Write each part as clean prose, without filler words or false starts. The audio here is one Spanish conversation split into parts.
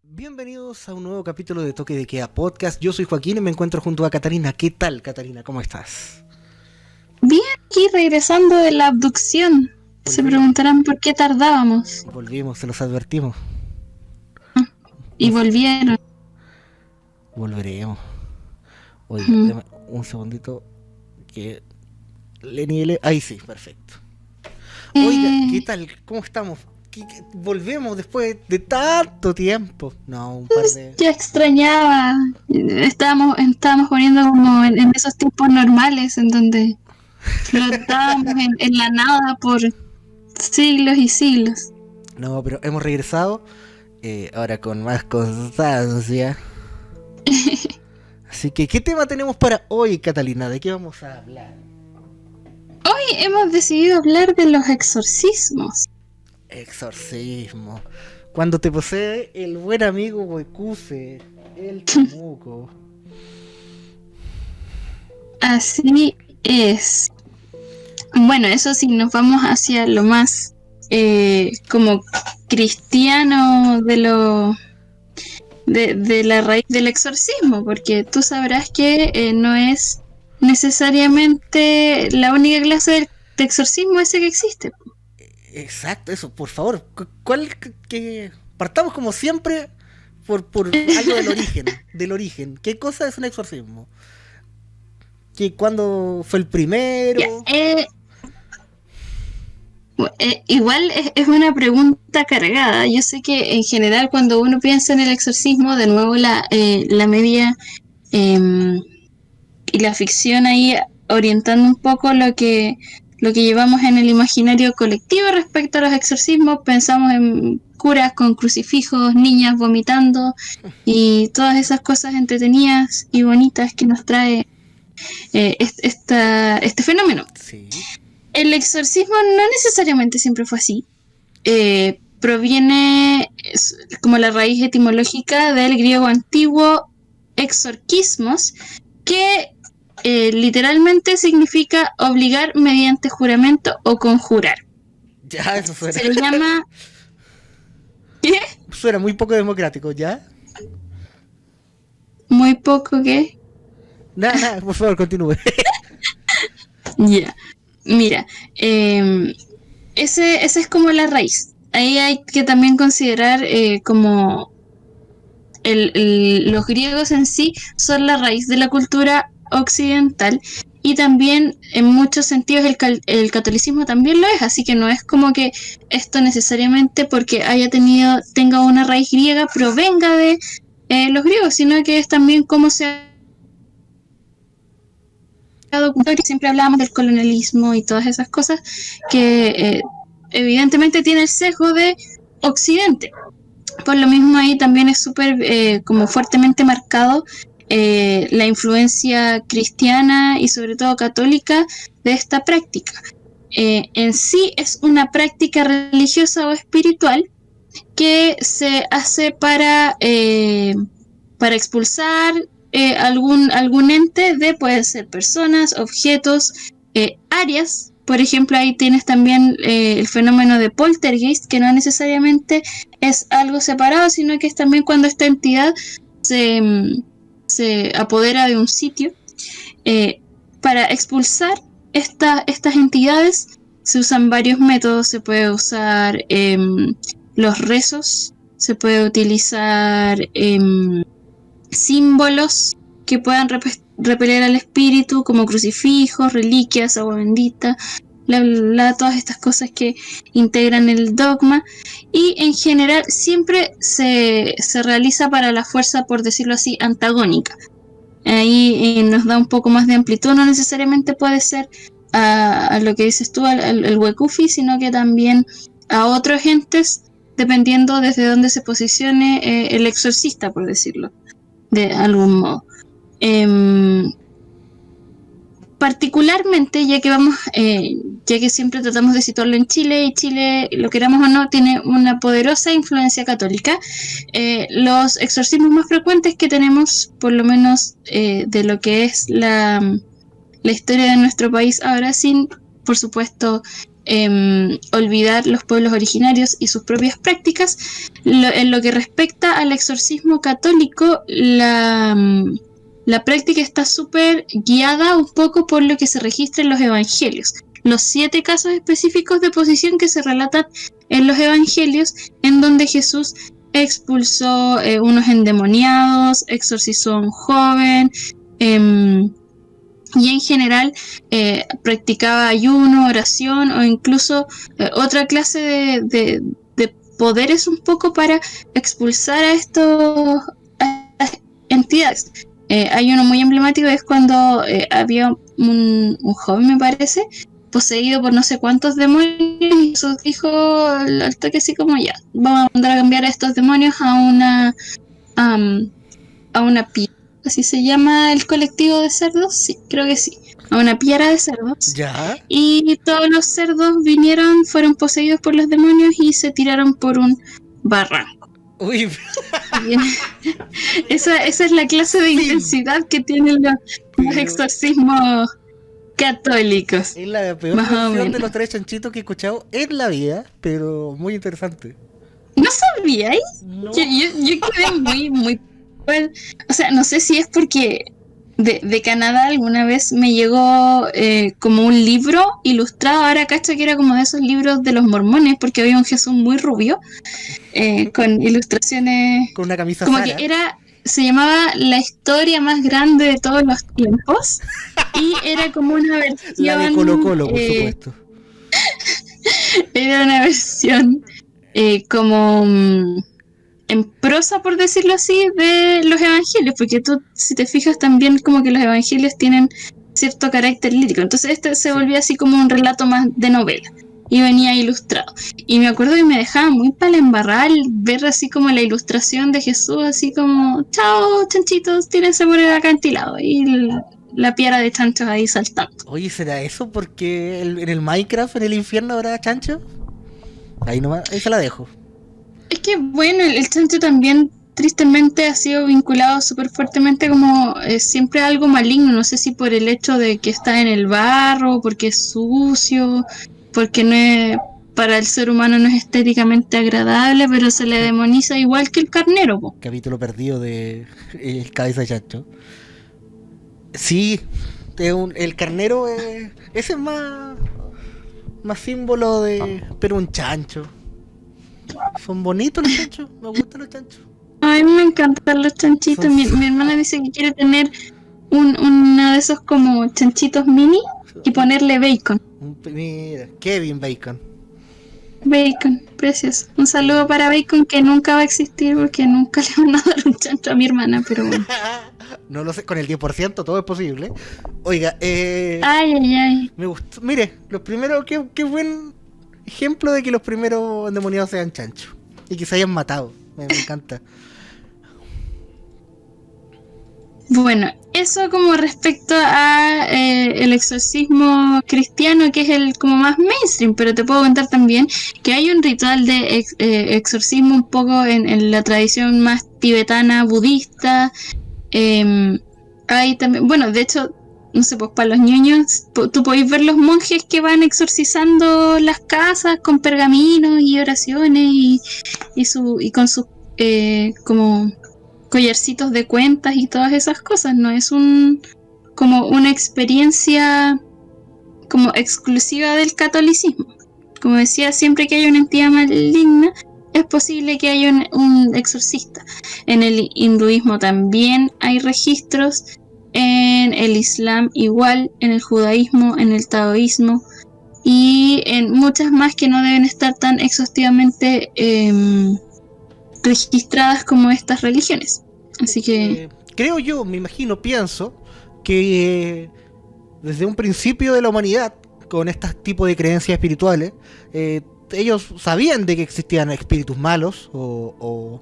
Bienvenidos a un nuevo capítulo de Toque de Queda Podcast. Yo soy Joaquín y me encuentro junto a Catarina. ¿Qué tal, Catarina? ¿Cómo estás? Bien, aquí regresando de la abducción. Se preguntarán por qué tardábamos. Volvimos, se los advertimos. Y volvieron. Volveremos. Oye, dame un segundito que le niele. Ahí sí, perfecto. Oiga, ¿qué tal? ¿Cómo estamos? Volvemos después de tanto tiempo. No, un par de... Ya extrañaba. Estábamos poniendo como en esos tiempos normales en donde flotábamos en la nada por siglos y siglos. No, pero hemos regresado ahora con más constancia. Así que, ¿qué tema tenemos para hoy, Catalina? ¿De qué vamos a hablar? Hoy hemos decidido hablar de los exorcismos. Exorcismo. Cuando te posee el buen amigo Huecuse, el chamuco. Así es. Bueno, eso sí, nos vamos hacia lo más como cristiano de la raíz del exorcismo, porque tú sabrás que no es necesariamente la única clase de exorcismo ese que existe. Exacto, eso, por favor. ¿Cuál que partamos como siempre por algo del origen? ¿Qué cosa es un exorcismo? ¿Cuándo fue el primero? Igual es una pregunta cargada. Yo sé que en general cuando uno piensa en el exorcismo, de nuevo la media y la ficción ahí orientando un poco lo que llevamos en el imaginario colectivo respecto a los exorcismos, pensamos en curas con crucifijos, niñas vomitando y todas esas cosas entretenidas y bonitas que nos trae este fenómeno. Sí. El exorcismo no necesariamente siempre fue así. Proviene como la raíz etimológica del griego antiguo exorquismos, que literalmente significa obligar mediante juramento o conjurar. Ya, eso suena. Se le llama... ¿Qué? Suena muy poco democrático, ¿ya? Muy poco, ¿qué? Nada, por favor, continúe. Ya. Mira, ese es como la raíz. Ahí hay que también considerar como los griegos en sí son la raíz de la cultura occidental y también en muchos sentidos el catolicismo también lo es, así que no es como que esto necesariamente porque tenga una raíz griega provenga de los griegos, sino que es también cómo se ha documentado. Siempre hablábamos del colonialismo y todas esas cosas que evidentemente tiene el sesgo de Occidente. Por lo mismo ahí también es súper como fuertemente marcado la influencia cristiana y sobre todo católica de esta práctica. En sí es una práctica religiosa o espiritual que se hace para expulsar algún ente pueden ser personas, objetos, áreas. Por ejemplo, ahí tienes también el fenómeno de poltergeist, que no necesariamente es algo separado, sino que es también cuando esta entidad se apodera de un sitio. Para expulsar estas entidades se usan varios métodos. Se puede usar los rezos, se puede utilizar símbolos que puedan repeler al espíritu, como crucifijos, reliquias, agua bendita, todas estas cosas que integran el dogma, y en general siempre se realiza para la fuerza, por decirlo así, antagónica. Ahí nos da un poco más de amplitud, no necesariamente puede ser a lo que dices tú, al Wekufi, sino que también a otros entes, dependiendo desde dónde se posicione el exorcista, por decirlo de algún modo. Particularmente, ya que siempre tratamos de situarlo en Chile, y Chile, lo queramos o no, tiene una poderosa influencia católica, los exorcismos más frecuentes que tenemos, por lo menos de lo que es la historia de nuestro país ahora, sin, por supuesto, olvidar los pueblos originarios y sus propias prácticas. En lo que respecta al exorcismo católico, la práctica está súper guiada un poco por lo que se registra en los evangelios. Los 7 casos específicos de posesión que se relatan en los evangelios, en donde Jesús expulsó unos endemoniados, exorcizó a un joven, y en general practicaba ayuno, oración o incluso otra clase de poderes un poco para expulsar a estas entidades. Hay uno muy emblemático, es cuando había un joven, me parece, poseído por no sé cuántos demonios, y Jesús dijo al toque así como, ya, vamos a mandar a cambiar a estos demonios a una piara. ¿Así se llama el colectivo de cerdos? Sí, creo que sí. A una piara de cerdos. ¿Ya? Y todos los cerdos fueron poseídos por los demonios y se tiraron por un barranco. Uy, Esa es la clase de intensidad que tienen los exorcismos católicos. es la peor Más o versión de menos. los 3 chanchitos que he escuchado en la vida, pero muy interesante. ¿No sabíais? No. Yo quedé muy... Well, o sea, no sé si es porque de Canadá alguna vez me llegó como un libro ilustrado. Ahora cacho que era como de esos libros de los mormones, porque había un Jesús muy rubio, con ilustraciones, Con una camisa como Zara. que se llamaba La historia más grande de todos los tiempos, y era como una versión, La de Colo Colo, por supuesto. era una versión como en prosa, por decirlo así, de los evangelios, porque tú, si te fijas, también como que los evangelios tienen cierto carácter lírico, entonces este se volvía así como un relato más de novela, y venía ilustrado, y me acuerdo que me dejaba muy para la embarrada al ver así como la ilustración de Jesús, así como, chao chanchitos, tírense por el acantilado, y la piara de chanchos ahí saltando. Oye, ¿será eso? Porque en el Minecraft, en el infierno, habrá chancho. Ahí nomás, ahí se la dejo. Es que bueno, el chancho también tristemente ha sido vinculado súper fuertemente como siempre a algo maligno. No sé si por el hecho de que está en el barro, porque es sucio, porque no es, para el ser humano no es estéticamente agradable, pero se le demoniza igual que el carnero, po. Capítulo perdido de El Cabeza de Chancho. Sí, el carnero ese es más símbolo de... Pero un chancho. Son bonitos los chanchos, me gustan los chanchos. A mí me encantan los chanchitos. Son- Mi hermana dice que quiere tener uno de esos como chanchitos mini y ponerle bacon. Mira, Kevin Bacon. Bacon, precioso. Un saludo para Bacon, que nunca va a existir porque nunca le van a dar un chancho a mi hermana, pero bueno. No lo sé, con el 10% todo es posible. Oiga, Ay. me gustó. Mire, los primeros, qué buen ejemplo de que los primeros endemoniados sean chanchos y que se hayan matado. Me encanta. Bueno, eso como respecto a el exorcismo cristiano, que es el como más mainstream, pero te puedo contar también que hay un ritual de exorcismo un poco en la tradición más tibetana, budista. Hay también, bueno, de hecho, no sé, pues para los niños, tú podéis ver los monjes que van exorcizando las casas con pergaminos y oraciones y con sus como collarcitos de cuentas y todas esas cosas. No es como una experiencia como exclusiva del catolicismo. Como decía, siempre que hay una entidad maligna, es posible que haya un exorcista. En el hinduismo también hay registros, en el islam igual, en el judaísmo, en el taoísmo y en muchas más que no deben estar tan exhaustivamente registradas como estas religiones. Así que Creo yo, me imagino, pienso que desde un principio de la humanidad, con este tipo de creencias espirituales, ellos sabían de que existían espíritus malos o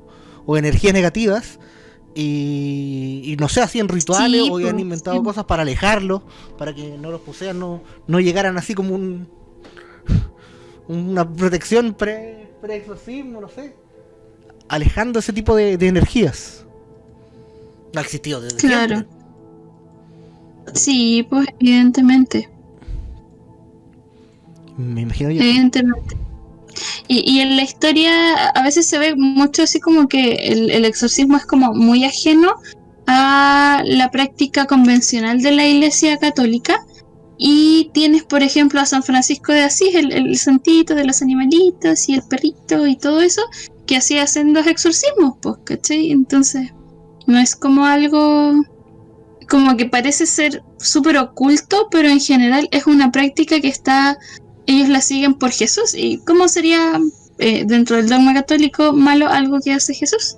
energías negativas y no sé, hacían rituales sí, o habían pues, inventado sí. cosas para alejarlos, para que no los posean, no llegaran así como una protección pre-exorcismo, no sé, alejando ese tipo de energías. No ha existido desde Claro. siempre. Sí, pues evidentemente. Me imagino yo. Evidentemente. Y en la historia a veces se ve mucho así como que el exorcismo es como muy ajeno a la práctica convencional de la Iglesia Católica. Y tienes, por ejemplo, a San Francisco de Asís, el santito de los animalitos y el perrito y todo eso, que hacía sendos exorcismos, pues, ¿cachai? Entonces, no es como algo como que parece ser súper oculto, pero en general es una práctica que ellos la siguen por Jesús. ¿Y cómo sería dentro del dogma católico malo algo que hace Jesús?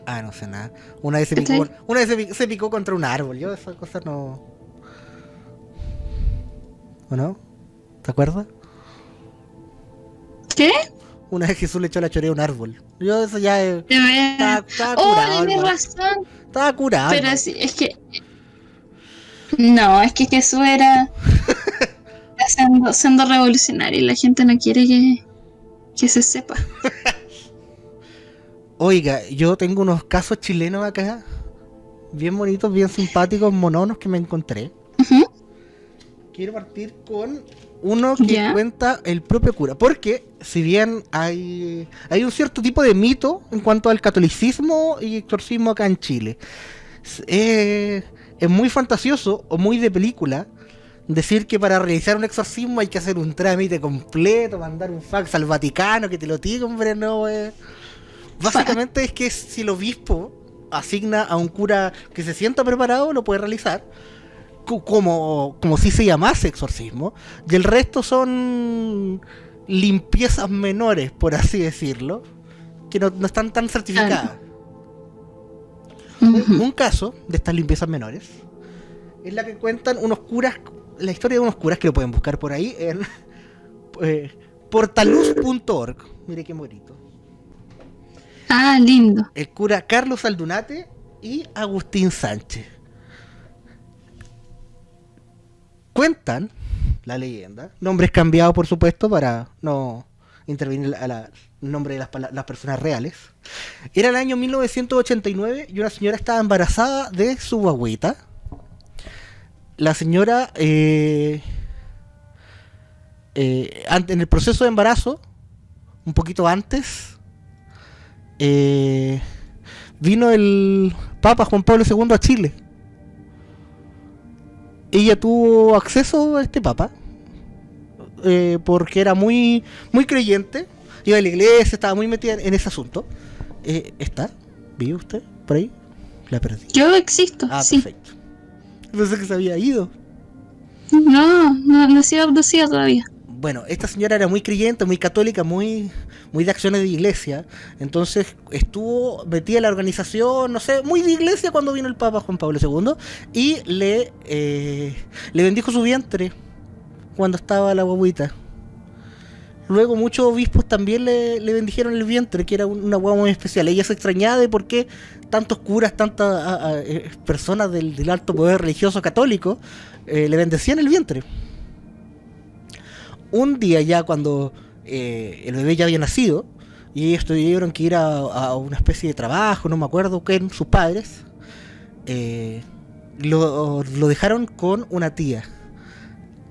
No sé nada. Una vez ¿Cachai? se picó contra un árbol. Yo esa cosa no. ¿O no? ¿Te acuerdas? ¿Qué? Una vez Jesús le echó la chorea a un árbol. Yo eso ya De verdad. estaba Oh, curado. tenés Hermano. razón. Estaba curado. Pero Hermano. sí, es que. No, es que Jesús era siendo revolucionario y la gente no quiere que se sepa. Oiga, yo tengo unos casos chilenos acá. Bien bonitos, bien simpáticos, mononos que me encontré. Ujú. Quiero partir con uno que Ya. cuenta el propio cura. Porque si bien hay un cierto tipo de mito en cuanto al catolicismo y exorcismo acá en Chile. Es muy fantasioso o muy de película decir que para realizar un exorcismo hay que hacer un trámite completo, mandar un fax al Vaticano, que te lo diga, hombre, no, Básicamente es que si el obispo asigna a un cura que se sienta preparado, lo puede realizar. Como si se llamase exorcismo. Y el resto son limpiezas menores, por así decirlo, que no están tan certificadas. Ujú. Un caso de estas limpiezas menores es la que cuentan unos curas, la historia de unos curas que lo pueden buscar por ahí en portaluz.org. Mire qué bonito. Ah, lindo. El cura Carlos Aldunate y Agustín Sánchez. Cuentan la leyenda, nombres cambiados por supuesto para no intervenir el nombre de las personas reales. Era el año 1989 y una señora estaba embarazada de su guagüita. La señora en el proceso de embarazo, un poquito antes, vino el Papa Juan Pablo II a Chile. Ella tuvo acceso a este Papa porque era muy creyente, iba a la iglesia, estaba muy metida en ese asunto. ¿Está? ¿Vive usted por ahí? La perdí. Yo existo, sí. Perfecto. Pensé que se había ido. No he sido abducida todavía. Bueno, esta señora era muy creyente, muy católica, muy de acciones de iglesia. Entonces estuvo metida en la organización, no sé, muy de iglesia cuando vino el Papa Juan Pablo II. Y le bendijo su vientre cuando estaba la guaguita. Luego muchos obispos también le bendijeron el vientre, que era una guagua muy especial. Ella se extrañaba de por qué tantos curas, tantas personas del alto poder religioso católico le bendecían el vientre. Un día ya cuando el bebé ya había nacido y ellos tuvieron que ir a una especie de trabajo, no me acuerdo qué, sus padres, lo dejaron con una tía.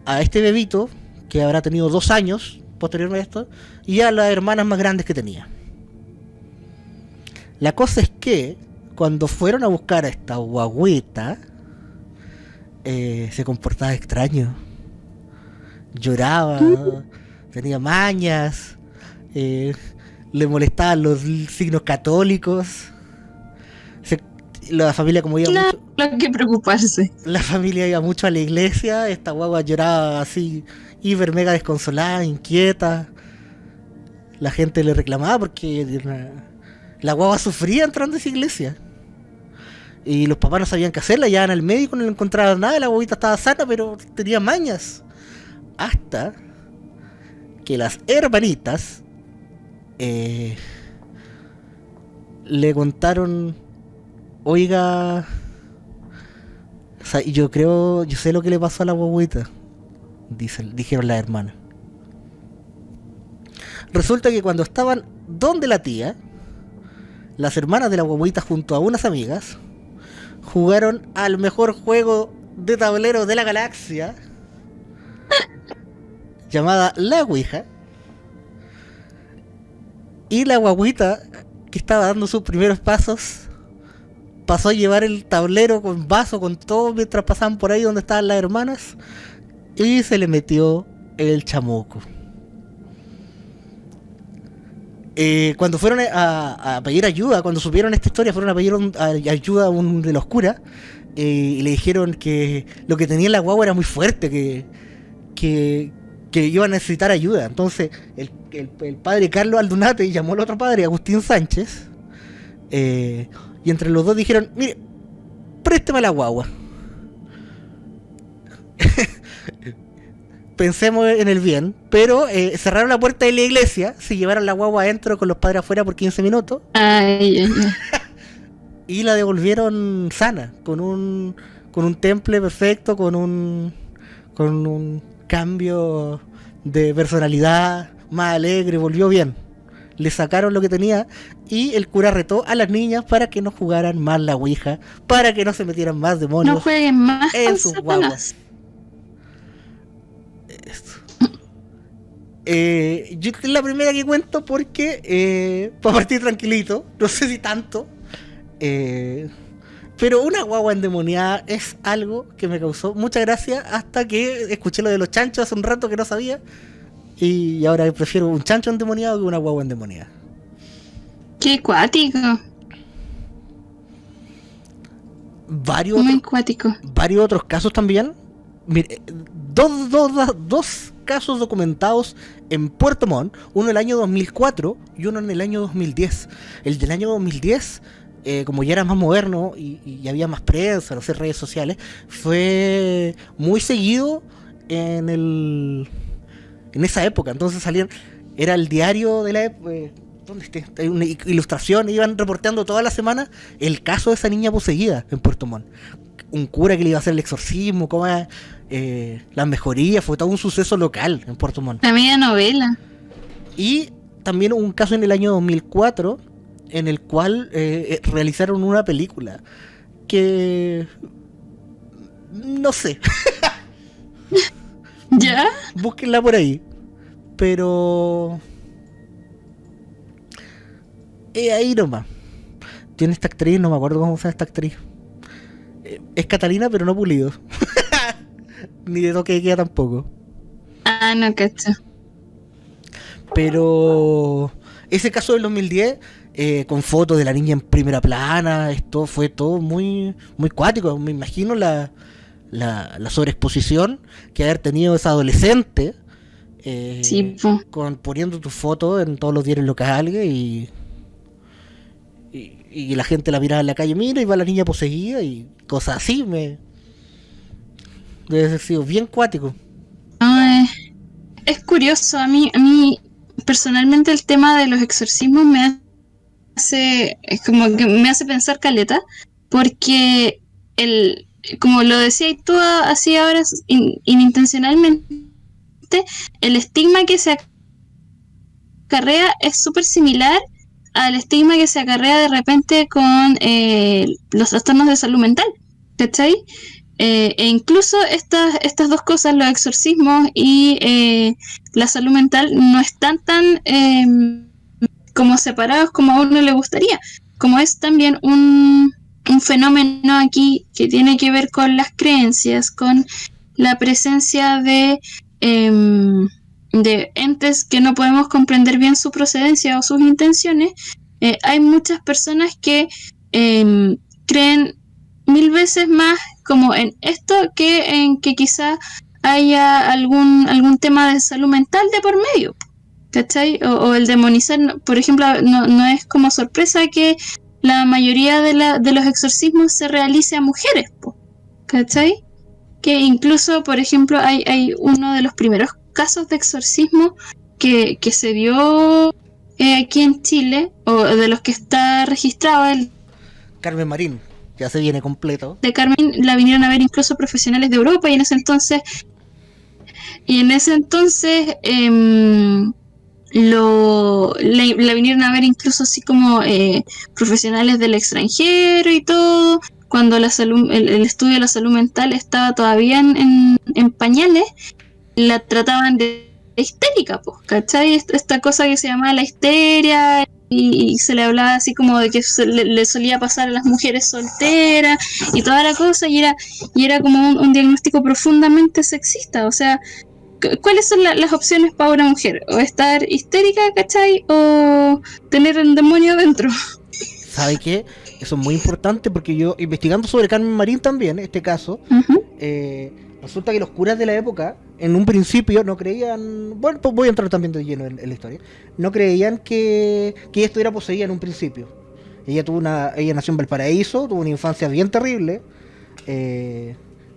A este bebito, que habrá tenido 2 años posteriormente a esto, y a las hermanas más grandes que tenía. La cosa es que cuando fueron a buscar a esta guagüita, se comportaba extraño. Lloraba, tenía mañas, le molestaban los signos católicos. La familia, como iba mucho, No hay que preocuparse. la familia iba mucho a la iglesia, esta guagua lloraba así, hiper mega desconsolada, inquieta. La gente le reclamaba porque la guagua sufría entrando a esa iglesia. Y los papás no sabían qué hacer, la llevaban al médico, no le encontraban nada, la guaguita estaba sana, pero tenía mañas. Hasta que las hermanitas le contaron, oiga, o sea, yo sé lo que le pasó a la guaguita, dijeron las hermanas. Resulta que cuando estaban donde la tía, las hermanas de la guaguita junto a unas amigas jugaron al mejor juego de tablero de la galaxia. llamada La Ouija. Y la guaguita, que estaba dando sus primeros pasos, pasó a llevar el tablero con vaso, con todo, mientras pasaban por ahí donde estaban las hermanas, y se le metió el chamuco. Cuando fueron a pedir ayuda, cuando supieron esta historia, fueron a pedir ayuda a un de los curas, y le dijeron que lo que tenía la guagua era muy fuerte, que iba a necesitar ayuda. Entonces el padre Carlos Aldunate llamó al otro padre, Agustín Sánchez, y entre los dos dijeron: mire, présteme la guagua. Pensemos en el bien, pero cerraron la puerta de la iglesia, se llevaron la guagua adentro con los padres afuera por 15 minutos. Ay. Y la devolvieron sana, con un temple perfecto, con un cambio de personalidad más alegre, volvió bien. Le sacaron lo que tenía y el cura retó a las niñas para que no jugaran más la ouija, para que no se metieran más demonios. No jueguen más en con sus Satanás. guaguas. Yo es la primera que cuento porque para partir tranquilito, no sé si tanto, pero una guagua endemoniada es algo que me causó mucha gracia hasta que escuché lo de los chanchos hace un rato que no sabía, y ahora prefiero un chancho endemoniado que una guagua endemoniada. Qué cuático. Muy cuático. Varios otros casos también. Mire, dos casos documentados en Puerto Montt, uno en el año 2004 y uno en el año 2010. El del año 2010, como ya era más moderno y había más prensa, no sé, redes sociales, fue muy seguido en esa época. Entonces era el diario de la época. ¿Dónde está? Hay una ilustración, iban reporteando toda la semana el caso de esa niña poseída en Puerto Montt. Un cura que le iba a hacer el exorcismo, las mejorías, fue todo un suceso local en Puerto Montt. La media novela. Y también un caso en el año 2004 en el cual realizaron una película que no sé. ¿Ya? Búsquenla por ahí. Pero ahí nomás. Tiene esta actriz, no me acuerdo cómo se llama esta actriz. Es Catalina, pero no Pulido. Ni de toque de queda tampoco. Ah, no, cacho. Pero ese caso del 2010, con fotos de la niña en primera plana, esto fue todo muy, muy cuático. Me imagino la sobreexposición que haber tenido esa adolescente, sí, poniendo tu foto en todos los diarios locales y la gente la miraba en la calle, mira, y va la niña poseída y cosas así. Debe haber sido bien cuático. Es curioso, a mí personalmente el tema de los exorcismos me hace pensar caleta, porque como lo decías tú así ahora inintencionalmente, el estigma que se acarrea es súper similar al estigma que se acarrea de repente con los trastornos de salud mental, ¿cachai? E incluso estas dos cosas, los exorcismos y la salud mental, no están tan como separados como a uno le gustaría. Como es también un fenómeno aquí que tiene que ver con las creencias, con la presencia de entes que no podemos comprender bien su procedencia o sus intenciones. Hay muchas personas que creen 1000 veces más como en esto que en que quizá haya algún tema de salud mental de por medio, ¿cachai? O el demonizar, por ejemplo, no es como sorpresa que la mayoría de los exorcismos se realice a mujeres, ¿cachai? Que incluso, por ejemplo, hay uno de los primeros casos de exorcismo que se dio aquí en Chile, o de los que está registrado, el Carmen Marín, ya se viene completo. De Carmen la vinieron a ver incluso profesionales de Europa, y en ese entonces la vinieron a ver incluso así como profesionales del extranjero y todo, cuando el estudio de la salud mental estaba todavía en pañales. La trataban de histérica, pues, ¿cachai? Esta cosa que se llamaba la histeria, y se le hablaba así como de que le solía pasar a las mujeres solteras y toda la cosa, y era como un diagnóstico profundamente sexista. O sea, ¿cuáles son las opciones para una mujer? O estar histérica, ¿cachai? O tener el demonio dentro. ¿Sabe qué? Eso es muy importante porque yo, investigando sobre Carmen Marín también, este caso, Uh-huh. resulta que los curas de la época, en un principio, no creían... Bueno, pues voy a entrar también de lleno en la historia. No creían que ella estuviera poseída en un principio. Ella nació en Valparaíso, tuvo una infancia bien terrible,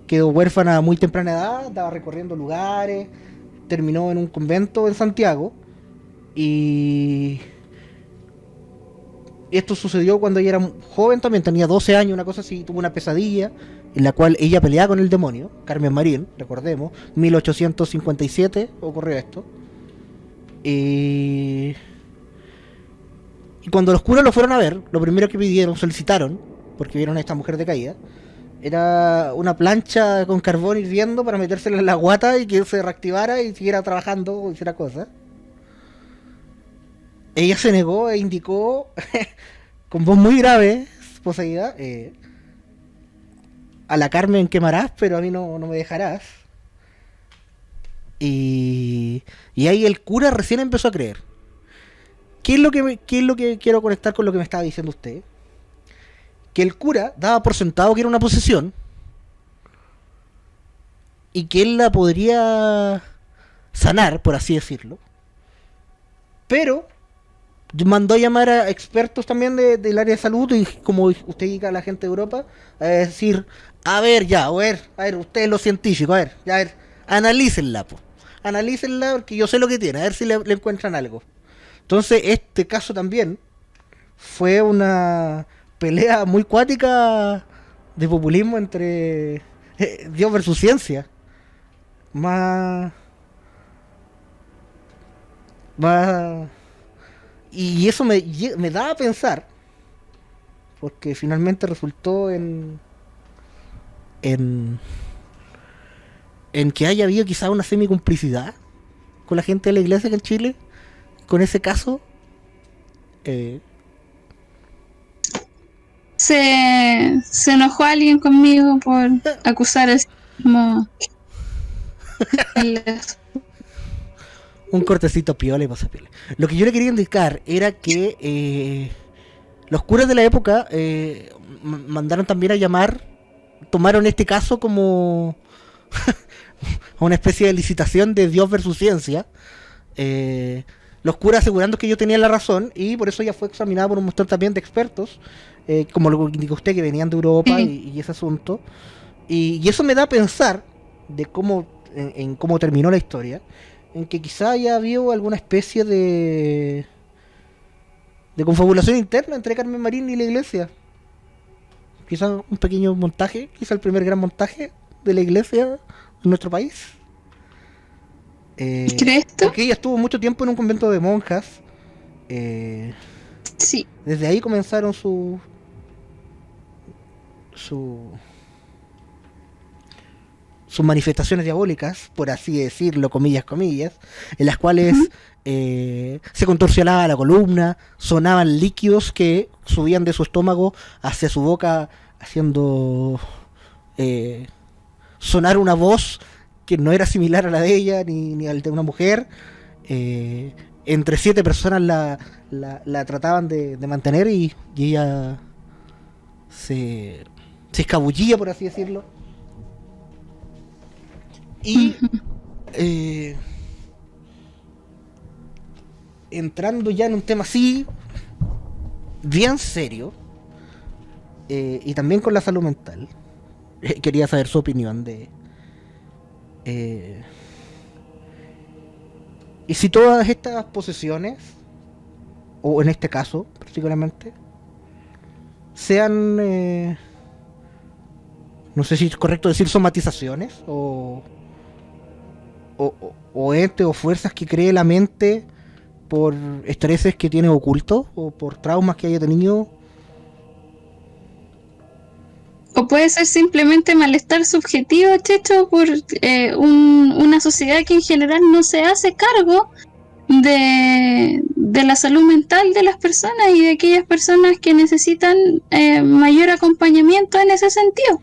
quedó huérfana a muy temprana edad, estaba recorriendo lugares, terminó en un convento en Santiago, y esto sucedió cuando ella era joven también, tenía 12 años, una cosa así, tuvo una pesadilla en la cual ella peleaba con el demonio, Carmen Marín, recordemos, 1857 ocurrió esto. Y cuando los curas lo fueron a ver, lo primero que pidieron, solicitaron, porque vieron a esta mujer decaída, era una plancha con carbón hirviendo para metérsela en la guata y que se reactivara y siguiera trabajando o hiciera cosas. Ella se negó e indicó, con voz muy grave, poseída, a la Carmen quemarás, pero a mí no me dejarás. Y ahí el cura recién empezó a creer. ¿Qué es lo que quiero conectar con lo que me estaba diciendo usted? Que el cura daba por sentado que era una posesión y que él la podría sanar, por así decirlo. Pero mandó a llamar a expertos también del área de salud, y como usted diga a la gente de Europa, a decir, a ver, ustedes los científicos, a ver, analícenla, po. Analícenla porque yo sé lo que tiene, a ver si le encuentran algo. Entonces, este caso también fue una pelea muy cuática de populismo entre Dios versus ciencia. Más... más... Y eso me da a pensar, porque finalmente resultó en que haya habido quizá una semicomplicidad con la gente de la iglesia que en Chile, con ese caso. Se enojó alguien conmigo por acusar al sismo. Un cortecito piola y pasa piola. Lo que yo le quería indicar era que los curas de la época mandaron también a llamar, tomaron este caso como una especie de licitación de Dios versus ciencia. Los curas asegurando que yo tenía la razón, y por eso ya fue examinada por un montón también de expertos, como lo indicó usted, que venían de Europa y ese asunto. Y eso me da a pensar de cómo en cómo terminó la historia, en que quizá haya habido alguna especie de confabulación interna entre Carmen Marín y la iglesia. Quizá un pequeño montaje, quizá el primer gran montaje de la iglesia en nuestro país. ¿Crees tú? Porque ella estuvo mucho tiempo en un convento de monjas. Sí. Desde ahí comenzaron sus manifestaciones diabólicas, por así decirlo, comillas, en las cuales se contorsionaba la columna, sonaban líquidos que subían de su estómago hacia su boca, haciendo sonar una voz que no era similar a la de ella ni al de una mujer. Entre 7 personas la trataban de mantener, y ella se escabullía, por así decirlo. Y entrando ya en un tema así bien serio, y también con la salud mental, quería saber su opinión de y si todas estas posesiones, o en este caso particularmente, sean no sé si es correcto decir somatizaciones, o entes o fuerzas que cree la mente por estreses que tiene ocultos o por traumas que haya tenido. O puede ser simplemente malestar subjetivo, hecho por una sociedad que en general no se hace cargo de la salud mental de las personas y de aquellas personas que necesitan mayor acompañamiento en ese sentido.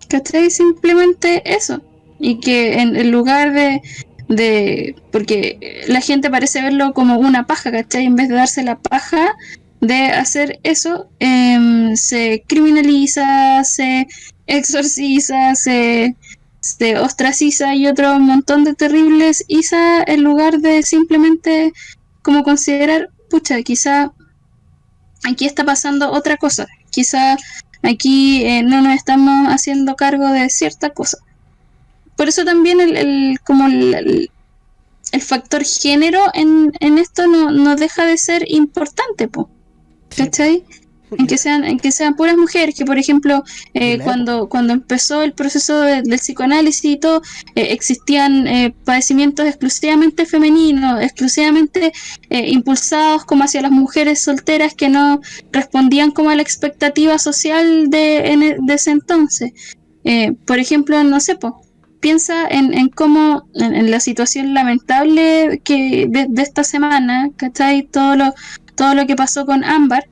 ¿Cachai? Simplemente eso. Y que en lugar porque la gente parece verlo como una paja, ¿cachai? En vez de darse la paja de hacer eso, se criminaliza, se exorciza, se ostraciza y otro montón de terribles isa, en lugar de simplemente como considerar, pucha, quizá aquí está pasando otra cosa, quizá aquí no nos estamos haciendo cargo de cierta cosa. Por eso también el factor género en esto no deja de ser importante, ¿cachai? En que sean puras mujeres, que por ejemplo cuando empezó el proceso del psicoanálisis y todo, existían padecimientos exclusivamente femeninos, exclusivamente impulsados como hacia las mujeres solteras que no respondían como a la expectativa social de ese entonces. Por ejemplo, no sé, piensa en cómo, en la situación lamentable que de esta semana, ¿cachai? Todo lo que pasó con Ámbar,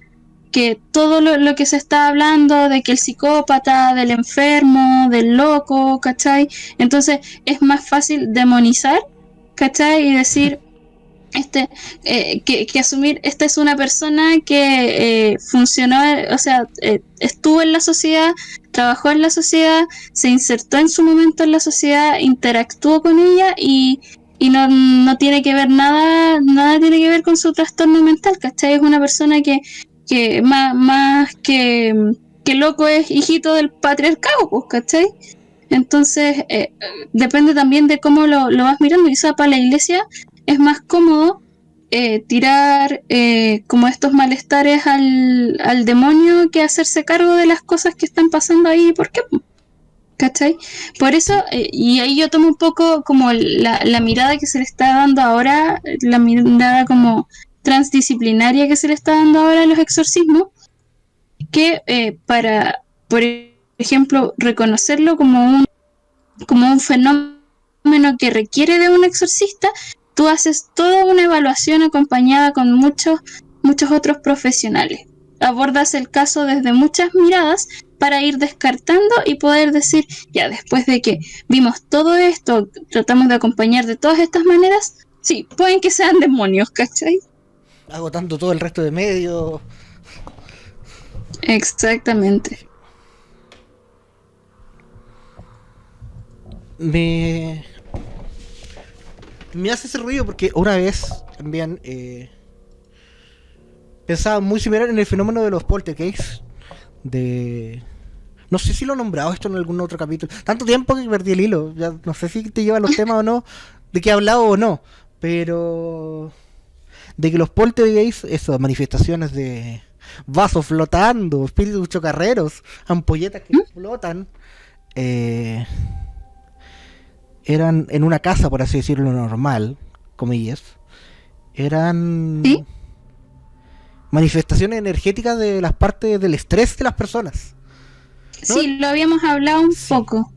que todo lo que se está hablando de que el psicópata, del enfermo, del loco, ¿cachai? Entonces es más fácil demonizar, ¿cachai? Y decir que asumir, esta es una persona que funcionó, o sea, estuvo en la sociedad, trabajó en la sociedad, se insertó en su momento en la sociedad, interactuó con ella y no tiene que ver nada tiene que ver con su trastorno mental, ¿cachai? Es una persona que más que loco es hijito del patriarcado, pues, ¿cachai? Entonces depende también de cómo lo vas mirando. Quizá para la iglesia es más cómodo tirar como estos malestares al demonio que hacerse cargo de las cosas que están pasando ahí. ¿Por qué? ¿Cachai? Por eso, y ahí yo tomo un poco como la mirada que se le está dando ahora, la mirada como transdisciplinaria que se le está dando ahora a los exorcismos, que para, por ejemplo, reconocerlo como un fenómeno que requiere de un exorcista, tú haces toda una evaluación acompañada con muchos otros profesionales. Abordas el caso desde muchas miradas para ir descartando y poder decir, ya después de que vimos todo esto, tratamos de acompañar de todas estas maneras, sí, pueden que sean demonios, ¿cachai? Agotando todo el resto de medios. Exactamente. Me hace ese ruido porque una vez también pensaba muy similar en el fenómeno de los poltergeists. No sé si lo he nombrado esto en algún otro capítulo. Tanto tiempo que perdí el hilo. Ya no sé si te lleva los temas o no, de qué he hablado o no. Pero de que los poltergeists, esas manifestaciones de vasos flotando, espíritus chocarreros, ampolletas que flotan, eran en una casa, por así decirlo, normal, comillas, eran ¿sí? Manifestaciones energéticas de las partes del estrés de las personas, ¿no? Sí, lo habíamos hablado un poco.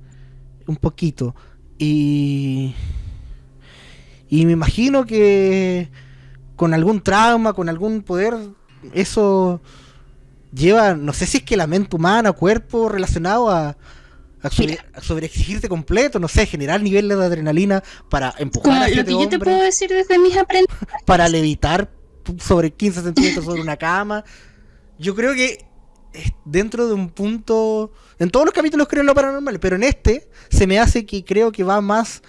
Un poquito. Y me imagino que con algún trauma, con algún poder, eso lleva, no sé si es que la mente humana, cuerpo relacionado a sobreexigirte completo, no sé, generar niveles de adrenalina para empujar a lo que yo te puedo decir desde mis aprendizajes, para levitar sobre 15 centímetros sobre una cama. Yo creo que dentro de un punto, en todos los capítulos creo en lo paranormal, pero en este se me hace que creo que va más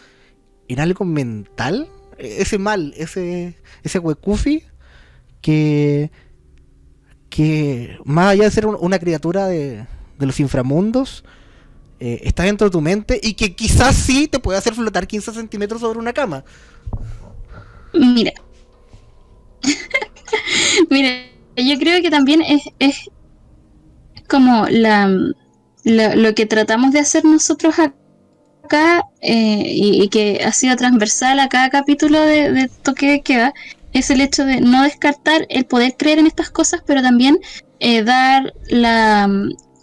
en algo mental, ese huecufi que más allá de ser una criatura de los inframundos, está dentro de tu mente y que quizás sí te puede hacer flotar 15 centímetros sobre una cama. Mira, yo creo que también es como lo que tratamos de hacer nosotros acá, y que ha sido transversal a cada capítulo de Toque de Queda, es el hecho de no descartar el poder creer en estas cosas, pero también dar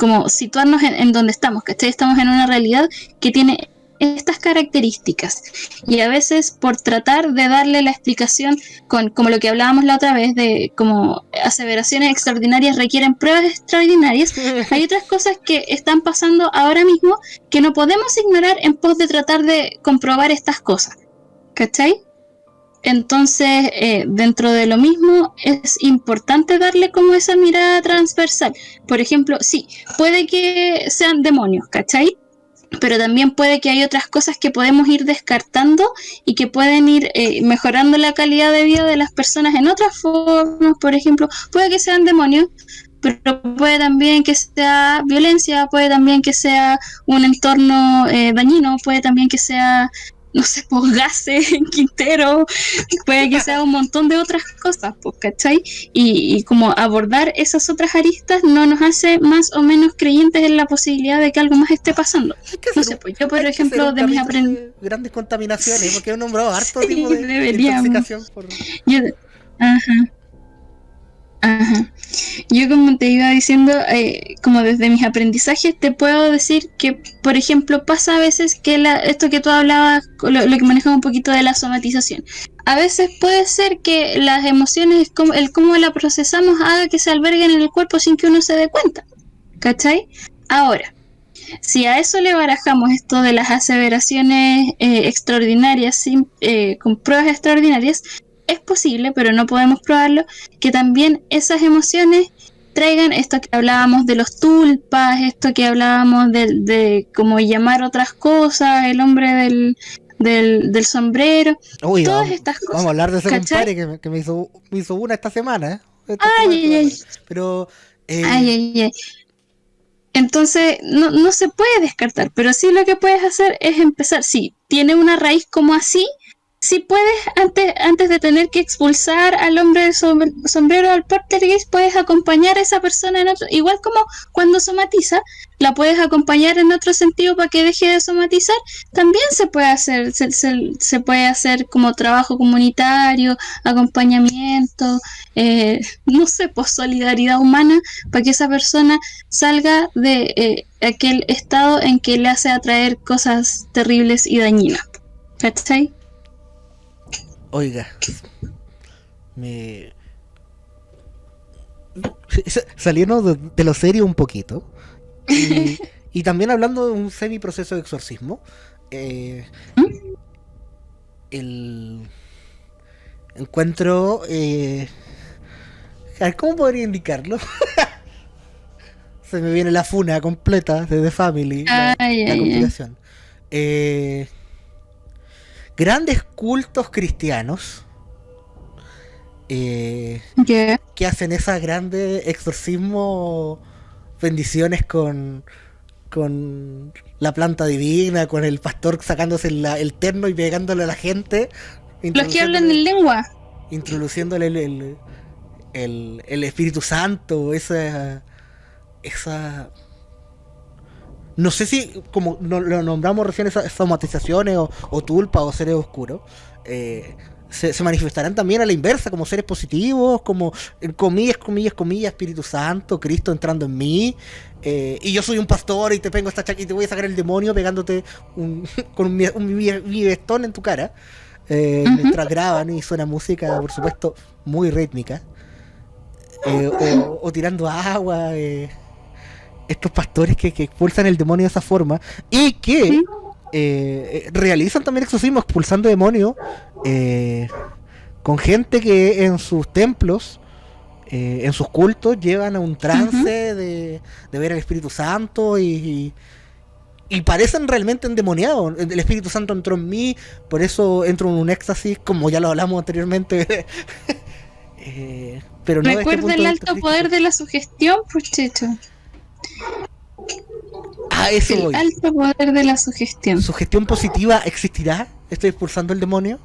como situarnos en donde estamos, ¿cachai? Estamos en una realidad que tiene estas características, y a veces por tratar de darle la explicación como lo que hablábamos la otra vez, de como aseveraciones extraordinarias requieren pruebas extraordinarias, hay otras cosas que están pasando ahora mismo que no podemos ignorar en pos de tratar de comprobar estas cosas, ¿cachai? Entonces, dentro de lo mismo, es importante darle como esa mirada transversal. Por ejemplo, sí, puede que sean demonios, ¿cachai? Pero también puede que hay otras cosas que podemos ir descartando y que pueden ir mejorando la calidad de vida de las personas en otras formas. Por ejemplo, puede que sean demonios, pero puede también que sea violencia, puede también que sea un entorno dañino, puede también que sea, no sé, pues gases en Quintero, puede que sea un montón de otras cosas, pues, ¿cachai? Y como abordar esas otras aristas no nos hace más o menos creyentes en la posibilidad de que algo más esté pasando. No sé, pues yo, por ejemplo, de mis aprendizajes... Grandes contaminaciones, porque he nombrado harto sí, tipo de intoxicación por... Ajá. Yo, como te iba diciendo, como desde mis aprendizajes te puedo decir que, por ejemplo, pasa a veces que esto que tú hablabas, lo que manejas un poquito de la somatización, a veces puede ser que las emociones, el cómo la procesamos, haga que se alberguen en el cuerpo sin que uno se dé cuenta, ¿cachai? Ahora, si a eso le barajamos esto de las aseveraciones extraordinarias con pruebas extraordinarias, es posible, pero no podemos probarlo, que también esas emociones traigan esto que hablábamos de los tulpas, esto que hablábamos de como llamar otras cosas, el hombre del sombrero, uy, todas estas cosas. Vamos a hablar de ese ¿cachai? compadre que me hizo una esta semana, Ay. Pero... Ay. Entonces, no se puede descartar, pero sí lo que puedes hacer es empezar. Si tiene una raíz como así, sí puedes, antes de tener que expulsar al hombre del sombrero, al poltergeist, puedes acompañar a esa persona en otro, igual como cuando somatiza, la puedes acompañar en otro sentido para que deje de somatizar. También se puede hacer, se puede hacer como trabajo comunitario, acompañamiento, no sé, pues solidaridad humana, para que esa persona salga de aquel estado en que le hace atraer cosas terribles y dañinas. ¿Cachai? Oiga, saliendo de lo serio un poquito, y también hablando de un semi-proceso de exorcismo, el encuentro, a ver, ¿cómo podría indicarlo? Se me viene la funa completa de The Family, la complicación. Grandes cultos cristianos que hacen esas grandes exorcismos, bendiciones con la planta divina, con el pastor sacándose el terno y pegándole a la gente. Los que hablan en lengua. Introduciéndole el Espíritu Santo, esa no sé si, como lo nombramos recién, esas somatizaciones o tulpas o seres oscuros, se manifestarán también a la inversa, como seres positivos, como comillas, Espíritu Santo, Cristo entrando en mí, y yo soy un pastor y te pego esta chaqueta y te voy a sacar el demonio pegándote con un vestón en tu cara, mientras graban y suena música, por supuesto, muy rítmica, o tirando agua, estos pastores que expulsan el demonio de esa forma y que realizan también exorcismo expulsando demonios con gente que en sus templos, en sus cultos, llevan a un trance de ver al Espíritu Santo y parecen realmente endemoniados. El Espíritu Santo entró en mí, por eso entro en un éxtasis, como ya lo hablamos anteriormente. Pero no. Recuerda el alto poder de la sugestión, pues, Checho. Eso voy. El alto poder de la sugestión. ¿Sugestión positiva existirá? ¿Estoy expulsando el demonio?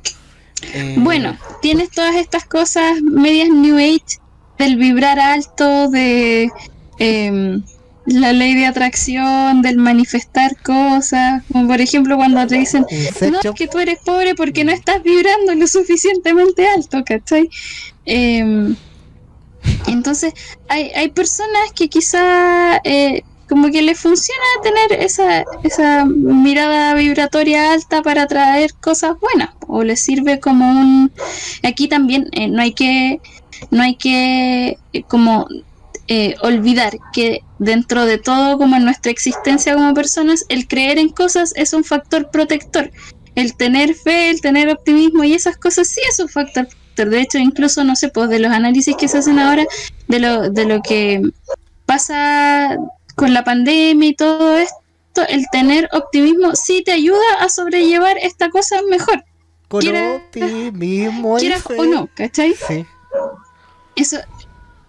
Bueno, tienes todas estas cosas medias New Age, del vibrar alto, de la ley de atracción, del manifestar cosas, como por ejemplo cuando te dicen, no, es que tú eres pobre porque no estás vibrando lo suficientemente alto, ¿cachai? Entonces hay personas que quizá como que le funciona tener esa mirada vibratoria alta para traer cosas buenas, o le sirve como un... Aquí también no hay que como olvidar que dentro de todo, como en nuestra existencia como personas, el creer en cosas es un factor protector. El tener fe, el tener optimismo y esas cosas sí es un factor protector. De hecho, incluso, no sé, pues de los análisis que se hacen ahora, de lo que pasa con la pandemia y todo esto, el tener optimismo sí te ayuda a sobrellevar esta cosa mejor. Con optimismo y Quieras fe. o no, ¿cachai? Sí. Eso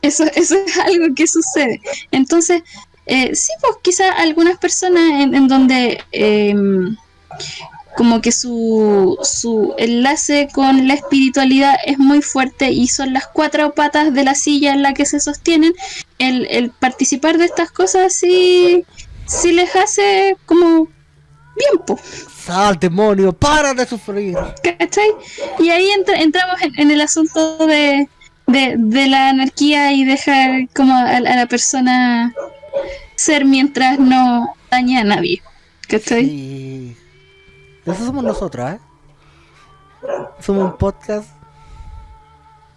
es algo que sucede. Entonces, sí, pues quizás algunas personas en donde como que su enlace con la espiritualidad es muy fuerte y son las cuatro patas de la silla en la que se sostienen, el participar de estas cosas sí les hace como bien, po, Sal, demonio, para de sufrir. ¿cachai? Y ahí entramos en el asunto de la anarquía y dejar como a la persona ser mientras no daña a nadie, ¿cachai? Sí. Eso somos nosotros, ¿eh? Somos un podcast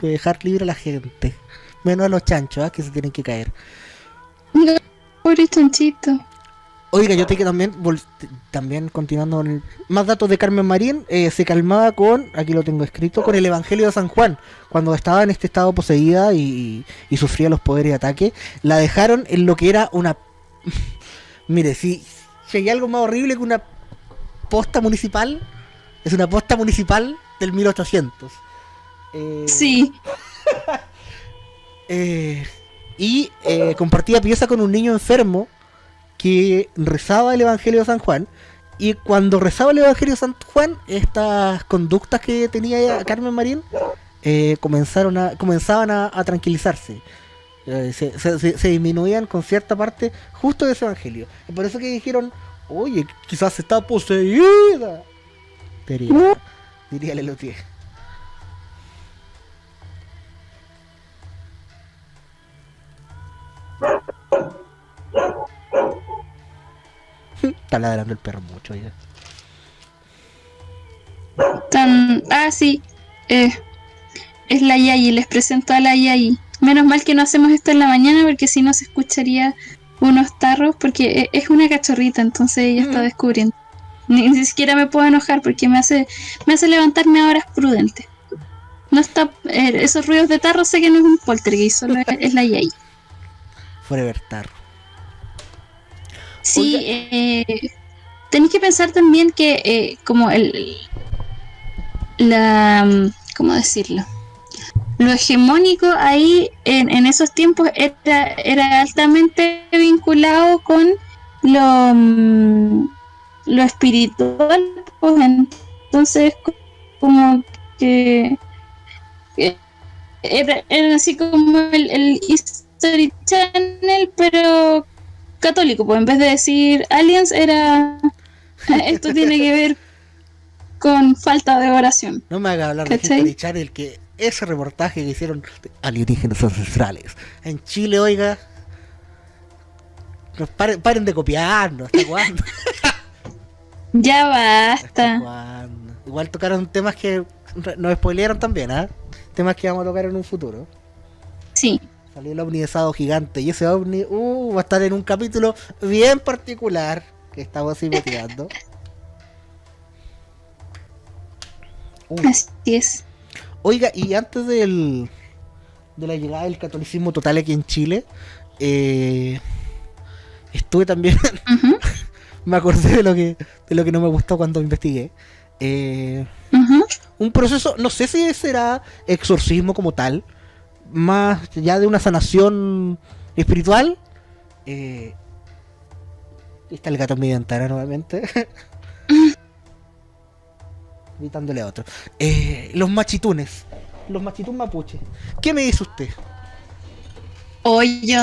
de dejar libre a la gente. Menos a los chanchos, que se tienen que caer. No, pobre chanchito. Oiga, yo te que también continuando con más datos de Carmen Marín, se calmaba con, aquí lo tengo escrito, con el Evangelio de San Juan. Cuando estaba en este estado poseída y sufría los poderes de ataque, la dejaron en lo que era una... Mire, si hay algo más horrible que una posta municipal, es una posta municipal del 1800. Sí. Y compartía pieza con un niño enfermo que rezaba el Evangelio de San Juan, y cuando rezaba el Evangelio de San Juan, estas conductas que tenía Carmen Marín comenzaban a tranquilizarse. Se disminuían con cierta parte justo de ese Evangelio. Y por eso que dijeron, oye, quizás está poseída. Diría Lelutier. Está ladrando el perro mucho ya. Sí. Es la Yayi, les presento a la Yayi. Menos mal que no hacemos esto en la mañana, porque si no se escucharía unos tarros, porque es una cachorrita, entonces ella está descubriendo. Ni siquiera me puedo enojar porque me hace levantarme a horas prudentes. No está, esos ruidos de tarro sé que no es un poltergeist, solo es la Yayi. Forever tarro. Sí, tenéis que pensar también que como ¿cómo decirlo? Lo hegemónico ahí en esos tiempos era altamente vinculado con lo espiritual, pues entonces como que era así como el History Channel, pero católico, pues en vez de decir aliens era esto tiene que ver con falta de oración. No me haga hablar de History Channel, que ese reportaje que hicieron de alienígenas ancestrales en Chile, oiga, paren de copiarnos. ¿Hasta cuándo? Ya basta. ¿Hasta cuándo? Igual tocaron temas que nos spoilearon también, ¿ah? Temas que vamos a tocar en un futuro. Sí. Salió el ovni de Sado gigante, y ese ovni va a estar en un capítulo bien particular que estamos investigando. Así es. Oiga, y antes de la llegada del catolicismo total aquí en Chile, estuve también me acordé de lo que no me gustó cuando investigué. Un proceso, no sé si será exorcismo como tal, más ya de una sanación espiritual. Está el gato en mi ventana nuevamente. Gritándole a otro. Los machitunes. Los machitún mapuche. ¿Qué me dice usted? Oye,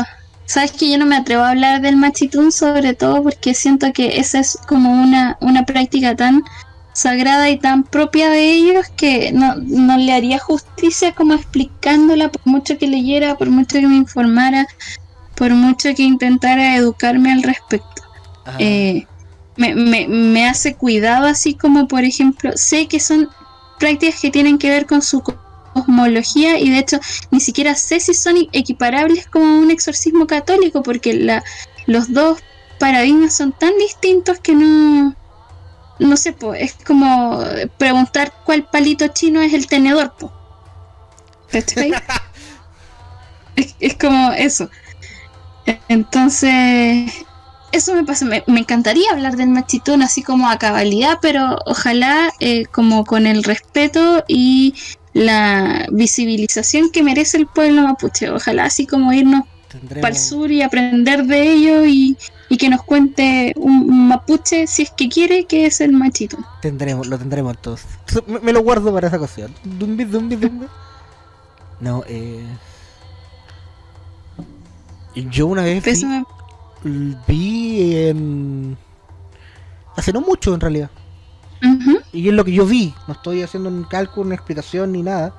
sabes que yo no me atrevo a hablar del machitún, sobre todo porque siento que esa es como una práctica tan sagrada y tan propia de ellos que no le haría justicia como explicándola, por mucho que leyera, por mucho que me informara, por mucho que intentara educarme al respecto. Ah, Me hace cuidado, así como, por ejemplo, sé que son prácticas que tienen que ver con su cosmología, y de hecho ni siquiera sé si son equiparables como un exorcismo católico, porque los dos paradigmas son tan distintos que no sé, po, es como preguntar cuál palito chino es el tenedor, po. ¿Cachai? Es como eso. Entonces, eso me pasa. Me encantaría hablar del machitún así como a cabalidad, pero ojalá como con el respeto y la visibilización que merece el pueblo mapuche. Ojalá así como irnos para el tendremos, sur y aprender de ello, y que nos cuente un mapuche, si es que quiere, que es el machitún. lo tendremos todos. Me lo guardo para esa ocasión. Dumbi, dumbi, dumbi. No, yo una vez Pero eso vi en... Hace no mucho en realidad. Ujú. Y es lo que yo vi. No estoy haciendo un cálculo, una explicación ni nada.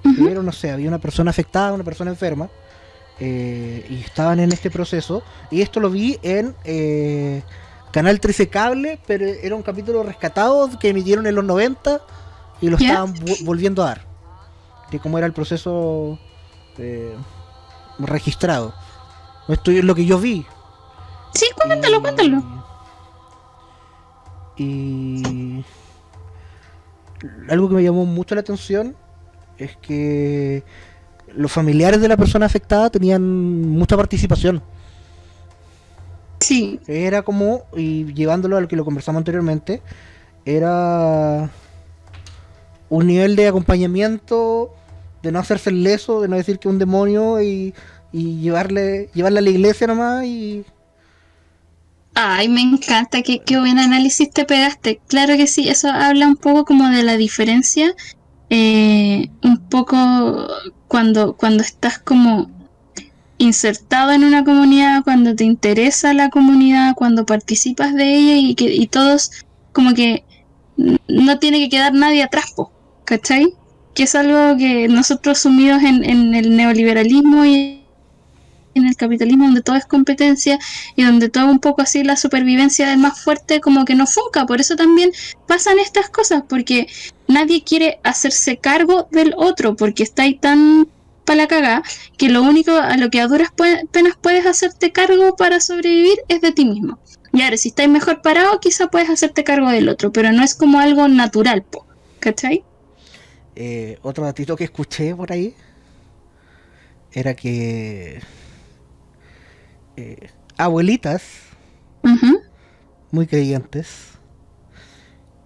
Primero, no sé, había una persona afectada, una persona enferma. Y estaban en este proceso. Y esto lo vi en Canal 13 Cable, pero era un capítulo rescatado que emitieron en los 90 y lo ¿Ya? estaban volviendo a dar. De cómo era el proceso registrado. Esto es lo que yo vi. Sí, cuéntalo, cuéntalo. Y algo que me llamó mucho la atención es que los familiares de la persona afectada tenían mucha participación. Sí, Era como, y llevándolo a lo que lo conversamos anteriormente, era un nivel de acompañamiento, de no hacerse el leso, de no decir que es un demonio y llevarle a la iglesia nomás y... ay, me encanta, qué buen análisis te pegaste. Claro que sí, eso habla un poco como de la diferencia, un poco cuando estás como insertado en una comunidad, cuando te interesa la comunidad, cuando participas de ella, y todos como que no tiene que quedar nadie atrás, po, ¿cachai? Que es algo que nosotros sumidos en el neoliberalismo y en el capitalismo, donde todo es competencia y donde todo un poco así la supervivencia del más fuerte, como que no funca. Por eso también pasan estas cosas, porque nadie quiere hacerse cargo del otro, porque está ahí tan para la cagada que lo único a lo que a duras penas puedes hacerte cargo para sobrevivir es de ti mismo. Y ahora, si estás mejor parado, quizá puedes hacerte cargo del otro, pero no es como algo natural, po, ¿cachai? Otro datito que escuché por ahí era que abuelitas Ujú. muy creyentes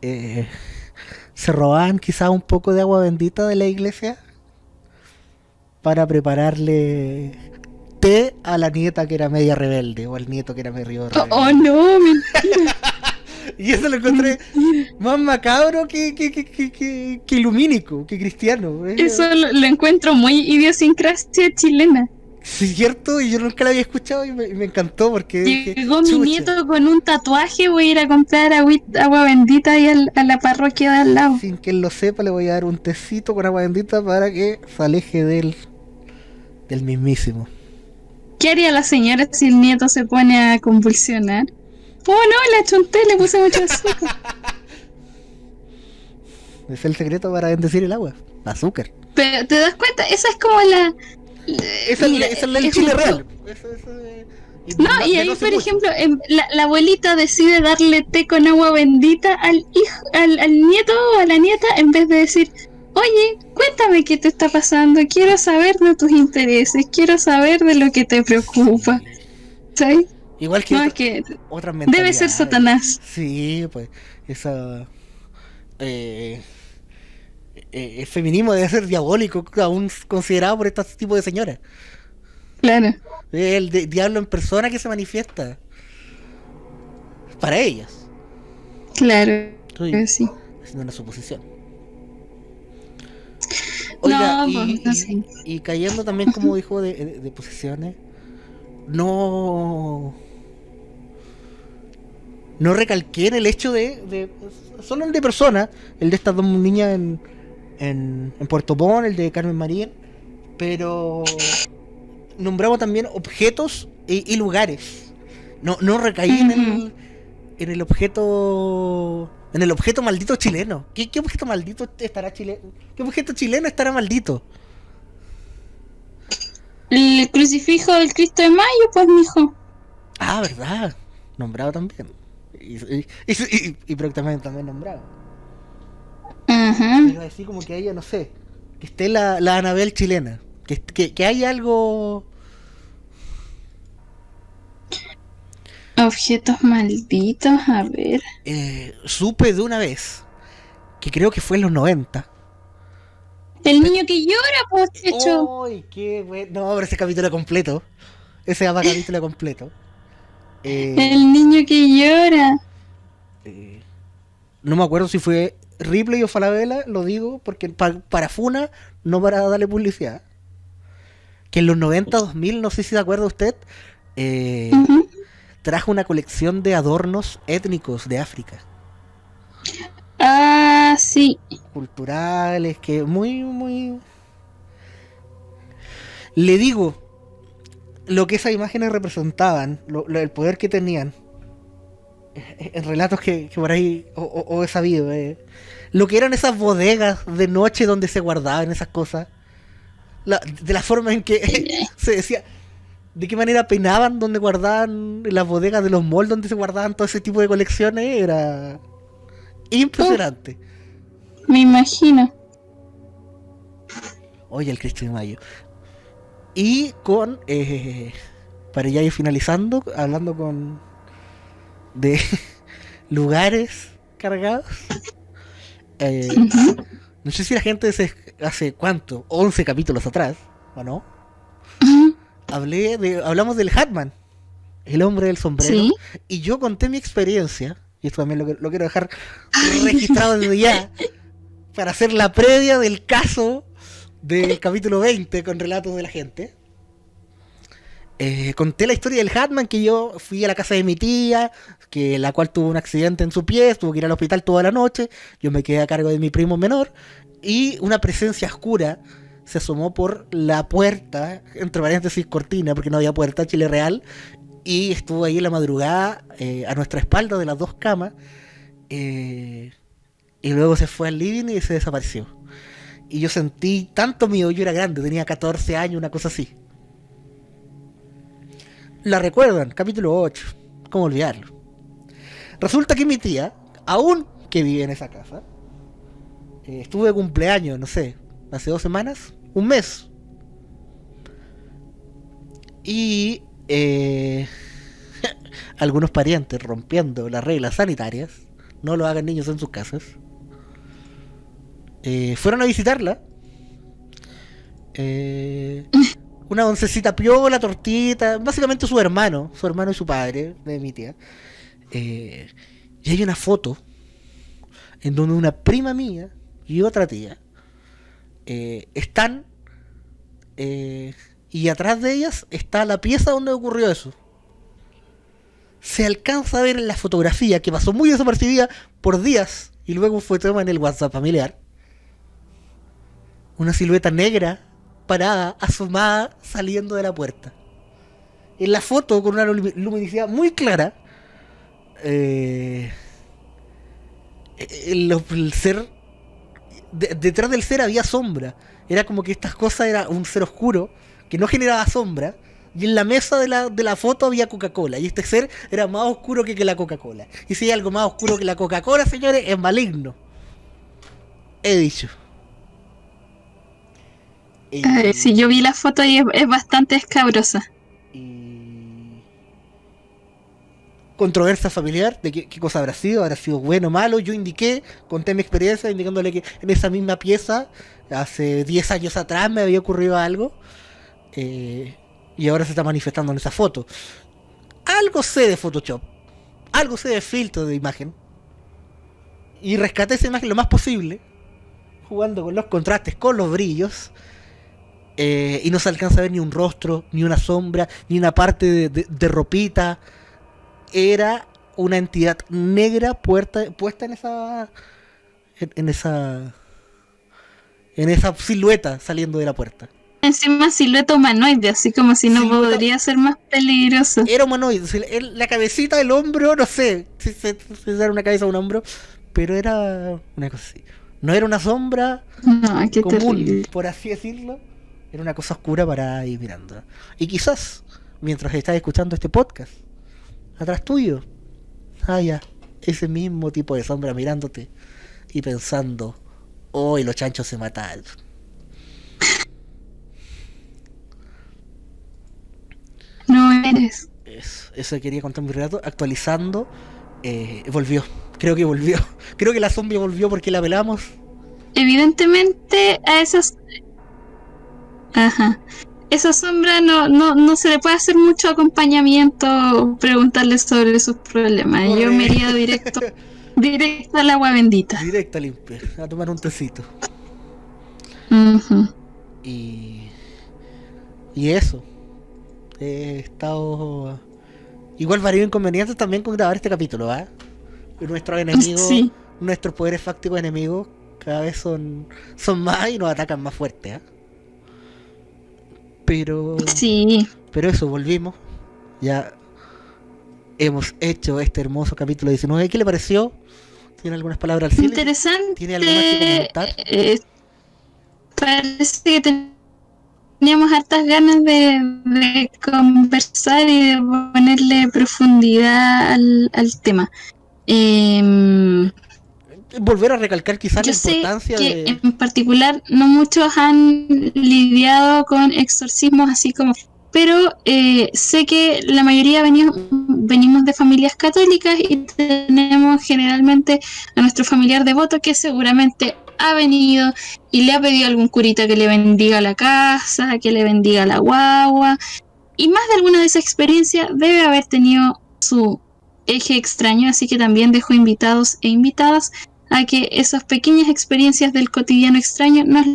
se robaban quizás un poco de agua bendita de la iglesia para prepararle té a la nieta que era media rebelde o al nieto que era medio rebelde. Oh, no, mentira. Y eso lo encontré más macabro que ilumínico, que cristiano. Eso lo encuentro muy idiosincrasia chilena. Sí, es cierto, y yo nunca lo había escuchado y me encantó porque dije, Llegó mi chucha, nieto con un tatuaje, voy a ir a comprar agua bendita ahí a la parroquia de al lado. sin que él lo sepa, le voy a dar un tecito con agua bendita para que se aleje del mismísimo. ¿Qué haría la señora si el nieto se pone a convulsionar? Oh no, le achunté, le puse mucho azúcar. Ese es el secreto para bendecir el agua, azúcar. Pero te das cuenta, esa es como mira, Esa es la del es Chile un real. No, y ahí, por ejemplo, la abuelita decide darle té con agua bendita al hijo, al nieto o a la nieta, en vez de decir, oye, cuéntame qué te está pasando, quiero saber de tus intereses, quiero saber de lo que te preocupa. ¿Sabes? Igual que, No, es que otras debe mentalidades. ser Satanás. Sí, pues esa el feminismo debe ser diabólico, aún considerado por este tipo de señoras. Claro, El diablo en persona que se manifiesta para ellas. claro, Estoy sí. haciendo una suposición. No, Oiga, pues, no sé. y cayendo también, como dijo, de posesiones, no recalqué en el hecho solo el de personas, el de estas dos niñas en Puerto Montt, el de Carmen María, pero nombramos también objetos y lugares. No recaí en el objeto. En el objeto maldito chileno. ¿Qué objeto maldito estará chileno? ¿Qué objeto chileno estará maldito? El crucifijo del Cristo de Mayo, pues, mijo. Ah, verdad. Nombrado también. Y prácticamente también nombrado. Ajá. Pero así como que haya, no sé, que esté la Anabel chilena. Que haya algo. Objetos malditos, a ver. Supe de una vez, que creo que fue en los 90. El niño que llora, pues, hecho. ¡Ay, qué bueno! No, pero ese capítulo completo. Ese va capítulo completo. El niño que llora. No me acuerdo si fue Ripley o Falabella, lo digo, porque para Funa, no para darle publicidad. Que en los 90, 2000, no sé si se acuerda usted, Ujú. trajo una colección de adornos étnicos de África. Ah, sí. Culturales, que muy... Le digo, lo que esas imágenes representaban, el poder que tenían, en relatos que por ahí o he sabido, lo que eran esas bodegas de noche donde se guardaban esas cosas, de la forma en que se decía, de qué manera peinaban donde guardaban las bodegas de los malls donde se guardaban todo ese tipo de colecciones, era impresionante. Me imagino. Oye, el Cristo de Mayo. Y con, para ya ir finalizando, hablando de lugares cargados. No sé si la gente hace cuánto, 11 capítulos atrás, ¿o no? Hablamos del Hatman, el hombre del sombrero, Sí. y yo conté mi experiencia, y esto también lo quiero dejar registrado desde ya, para hacer la previa del caso del capítulo 20 con relatos de la gente. Conté la historia del Hatman, que yo fui a la casa de mi tía, que la cual tuvo un accidente en su pie, tuvo que ir al hospital toda la noche, yo me quedé a cargo de mi primo menor, y una presencia oscura se asomó por la puerta, entre paréntesis cortina, porque no había puerta, Chile Real, y estuvo ahí en la madrugada, a nuestra espalda de las dos camas, y luego se fue al living y se desapareció. Y yo sentí tanto miedo, yo era grande, tenía 14 años, una cosa así. La recuerdan, capítulo 8, ¿cómo olvidarlo? Resulta que mi tía, aún que vive en esa casa, estuvo de cumpleaños, no sé, hace 2 semanas, un mes. Y algunos parientes rompiendo las reglas sanitarias, no lo hagan niños en sus casas, fueron a visitarla. Una oncecita piola, tortita, básicamente su hermano y su padre, de mi tía. Y hay una foto en donde una prima mía y otra tía están, y atrás de ellas está la pieza donde ocurrió eso. Se alcanza a ver en la fotografía, que pasó muy desapercibida por días y luego fue tema en el WhatsApp familiar, una silueta negra parada, asomada, saliendo de la puerta. En la foto, con una luminosidad muy clara, el ser, detrás del ser había sombra. Era como que estas cosas era un ser oscuro que no generaba sombra. Y en la mesa de la foto había Coca-Cola. Y este ser era más oscuro que la Coca-Cola. Y si hay algo más oscuro que la Coca-Cola, señores, es maligno. He dicho. A ver, si yo vi la foto y es bastante escabrosa. Y controversia familiar de qué cosa habrá sido bueno o malo. Yo indiqué, conté mi experiencia indicándole que en esa misma pieza hace 10 años atrás me había ocurrido algo, y ahora se está manifestando en esa foto. Algo sé de Photoshop, algo sé de filtro de imagen, y rescaté esa imagen lo más posible, jugando con los contrastes, con los brillos. Y no se alcanza a ver ni un rostro, ni una sombra, ni una parte de ropita. Era una entidad negra puesta en esa silueta saliendo de la puerta. encima silueta humanoide, así como si no Silueta- podría ser más peligroso. Era humanoide, la cabecita del hombro, no sé si era una cabeza o un hombro, pero era una cosa así. No era una sombra No, qué común, terrible. por así decirlo. Era una cosa oscura para ir mirando. Y quizás, mientras estás escuchando este podcast, atrás tuyo, ya, ese mismo tipo de sombra mirándote y pensando, hoy los chanchos se mataron. No eres. Eso quería contar mi relato, actualizando, volvió. Creo que volvió. Creo que la zombie volvió porque la velamos. Evidentemente a esas... Ajá. Esa sombra no se le puede hacer mucho acompañamiento o preguntarle sobre sus problemas. Yo me iría directo al agua bendita. Directa a limpiar, a tomar un tecito. Ujú. Y eso. He estado igual varios inconvenientes también con grabar este capítulo, ¿ah? Nuestros enemigos, Sí. nuestros poderes fácticos enemigos cada vez son más y nos atacan más fuerte, ¿ah? Pero Sí. eso, volvimos. Ya hemos hecho este hermoso capítulo 19. ¿Qué le pareció? ¿Tiene algunas palabras al cierre? Interesante. ¿Tiene algo más que comentar? Parece que teníamos hartas ganas de conversar y de ponerle profundidad al tema. Volver a recalcar quizás Yo la sé importancia que de... en particular no muchos han lidiado con exorcismos así como... Pero sé que la mayoría venimos de familias católicas y tenemos generalmente a nuestro familiar devoto que seguramente ha venido y le ha pedido a algún curita que le bendiga la casa, que le bendiga la guagua. Y más de alguna de esas experiencias debe haber tenido su eje extraño, así que también dejo invitados e invitadas a que esas pequeñas experiencias del cotidiano extraño nos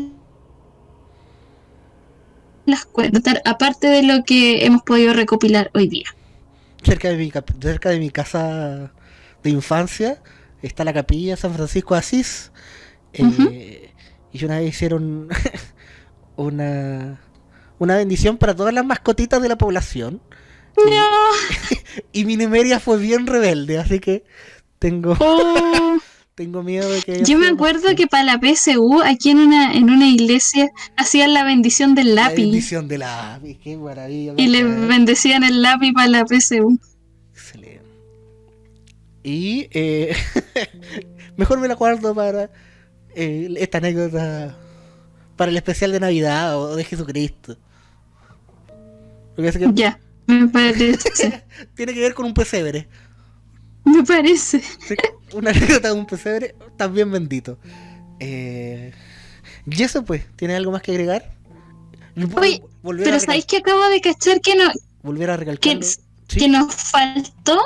las cuentan, aparte de lo que hemos podido recopilar hoy día. cerca de mi casa de infancia está la capilla de San Francisco de Asís. Y una vez hicieron una bendición para todas las mascotitas de la población. No. Y mi Nimeria fue bien rebelde, así que tengo Oh. tengo miedo de que... Yo me acuerdo que para la PSU, aquí en una iglesia, hacían la bendición del la lápiz. bendición de lápiz, qué maravilla. Y le bendecían el lápiz para la PSU. Excelente. Y mejor me la guardo para esta anécdota, para el especial de Navidad o de Jesucristo. Porque que Ya, me parece. tiene que ver con un pesebre. Me parece. Una anécdota de un pesebre también bendito. Y eso pues, ¿tiene algo más que agregar? Oye, pero ¿sabéis que acabo de cachar que no, volver a recalcarlo? ¿Sí? que nos faltó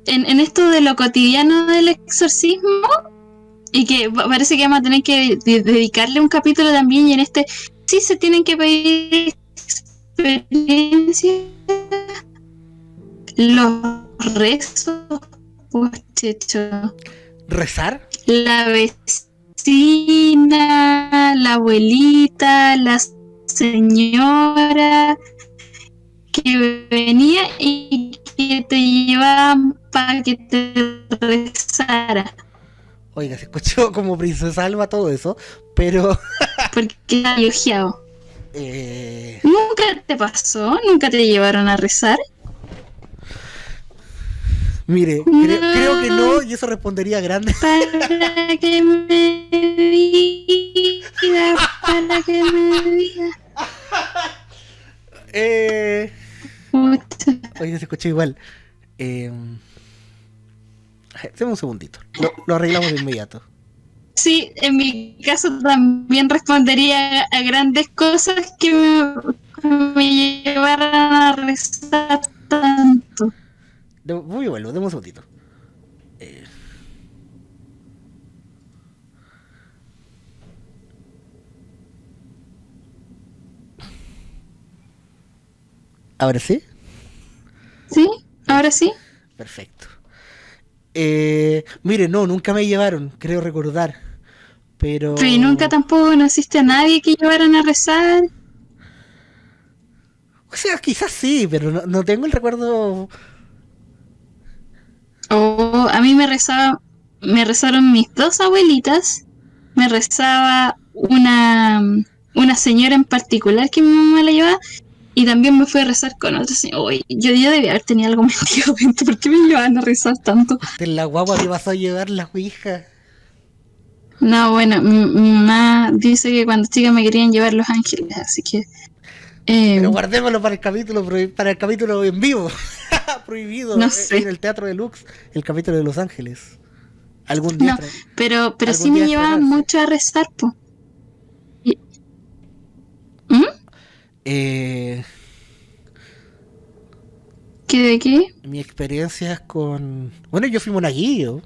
en esto de lo cotidiano del exorcismo? Y que parece que vamos a tener que dedicarle un capítulo también. Y en este sí se tienen que pedir experiencias. Los rezos, muchacho. ¿Rezar? La vecina, la abuelita, la señora que venía y que te llevaban para que te rezara. Oiga, se escuchó como Princesa Alba todo eso, pero... Porque era yojeado. eh... ¿Nunca te pasó? ¿Nunca te llevaron a rezar? Mire, creo que no, y eso respondería grande. Para que me diga, para que me diga. Oye, se escuchó igual. Deme un segundito. Lo arreglamos de inmediato. Sí, en mi caso también respondería a grandes cosas que me llevaran a rezar tanto. Muy bueno, deme un segundito. ¿Ahora sí? ¿Sí? ¿Ahora sí? Perfecto. Mire, no, nunca me llevaron, creo recordar. Pero... Pero ¿y nunca tampoco conociste a nadie que llevaran a rezar? O sea, quizás sí, pero no tengo el recuerdo... O a mí me rezaron mis dos abuelitas, me rezaba una señora en particular que mi mamá la llevaba, y también me fui a rezar con otra señora. Oye, yo debía haber tenido algo metido dentro, ¿por qué me llevaban a rezar tanto? En la guagua te vas a llevar la ouija. No, bueno, mi mamá dice que cuando chica me querían llevar los ángeles, así que... Pero guardémoslo para el capítulo en vivo. Prohibido. No sé. En el Teatro Deluxe, el capítulo de Los Ángeles. Algún día. No, pero algún sí me día llevaban estrenarse. mucho a rezar, po. ¿Mm? ¿Qué de qué? Mi experiencia es con... Bueno, yo fui monaguillo.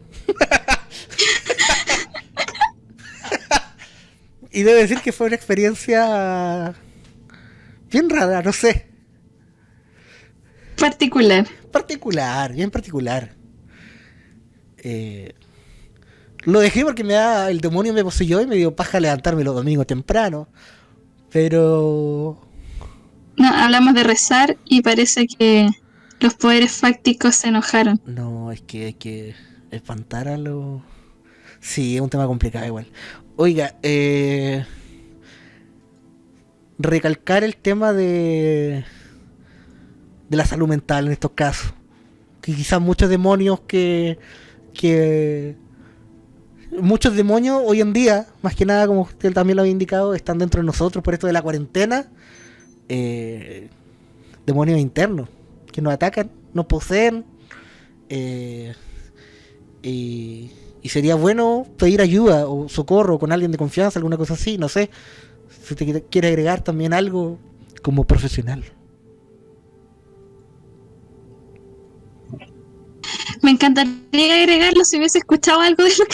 Y debo decir que fue una experiencia bien rara, no sé. Particular. Particular, bien particular. Lo dejé porque el demonio me poseyó y me dio paja levantarme los domingos temprano. Pero... No, hablamos de rezar y parece que los poderes fácticos se enojaron. No, es que hay que espantar a los... Sí, es un tema complicado igual. Oiga, recalcar el tema de la salud mental en estos casos. Que quizás muchos demonios muchos demonios hoy en día, más que nada, como usted también lo había indicado, están dentro de nosotros por esto de la cuarentena. Demonios internos que nos atacan, nos poseen. Y sería bueno pedir ayuda o socorro con alguien de confianza, alguna cosa así, no sé. Si te quiere agregar también algo como profesional. Me encantaría agregarlo si hubiese escuchado algo de lo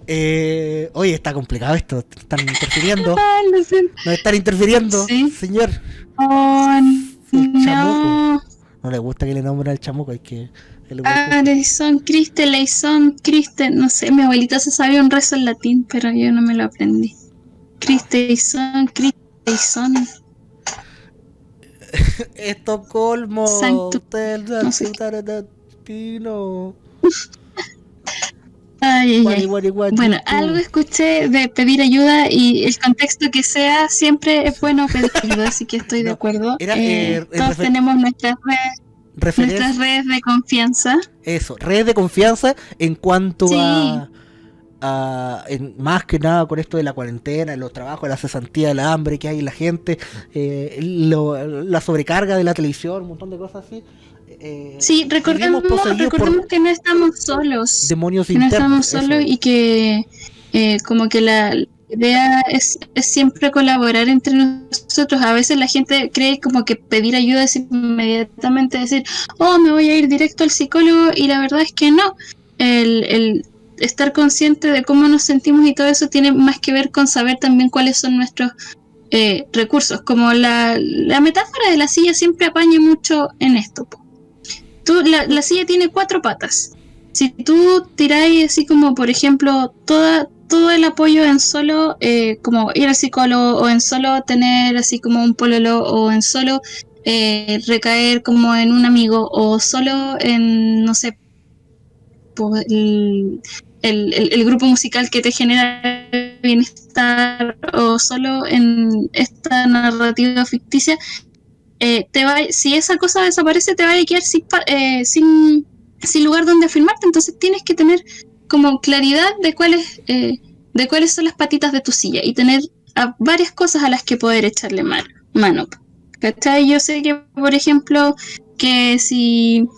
que Oye, está complicado esto. Están interfiriendo. Ay, lo siento. Nos están interfiriendo, Sí. señor. Oh, El no. chamuco. No le gusta que le nombren al chamuco, hay que... Leison, Criste, Leison, Criste. No sé, mi abuelita se sabía un rezo en latín, pero yo no me lo aprendí. Criste, Leison, Criste, Leison. Estocolmo. Sanctum. No sé. Pino. Ay, Guari, ay. guari, guari, Bueno, tú. algo escuché de pedir ayuda y el contexto que sea, siempre es bueno pedir ayuda, así que estoy de No, acuerdo. era, Todos tenemos nuestras referencia. redes de confianza. Eso, redes de confianza en cuanto Sí. más que nada con esto de la cuarentena, los trabajos, la cesantía, el hambre que hay en la gente, la sobrecarga de la televisión, un montón de cosas así. Sí, recordemos que no estamos solos. Demonios Que no internos. estamos solos eso. y que como que la idea es siempre colaborar entre nosotros. A veces la gente cree como que pedir ayuda es inmediatamente decir, oh, me voy a ir directo al psicólogo, y la verdad es que no. El estar consciente de cómo nos sentimos y todo eso tiene más que ver con saber también cuáles son nuestros recursos. Como la metáfora de la silla siempre apaña mucho en esto. La silla tiene 4 patas. Si tú tiráis así como, por ejemplo, todo el apoyo en solo como ir al psicólogo, o en solo tener así como un pololo, o en solo recaer como en un amigo, o solo en, no sé, pues, el grupo musical que te genera bienestar, o solo en esta narrativa ficticia, si esa cosa desaparece, te va a quedar sin lugar donde afirmarte. Entonces tienes que tener como claridad de cuáles son las patitas de tu silla, y tener varias cosas a las que poder echarle mano. ¿Cachai? Yo sé que, por ejemplo, que si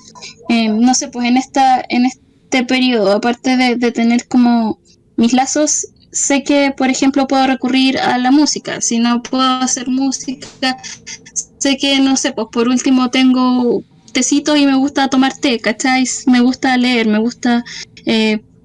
no sé, pues en este periodo, aparte de tener como mis lazos, sé que, por ejemplo, puedo recurrir a la música. Si no puedo hacer música, sé que, no sé, pues por último tengo tecito y me gusta tomar té, ¿cachai? Me gusta leer, me gusta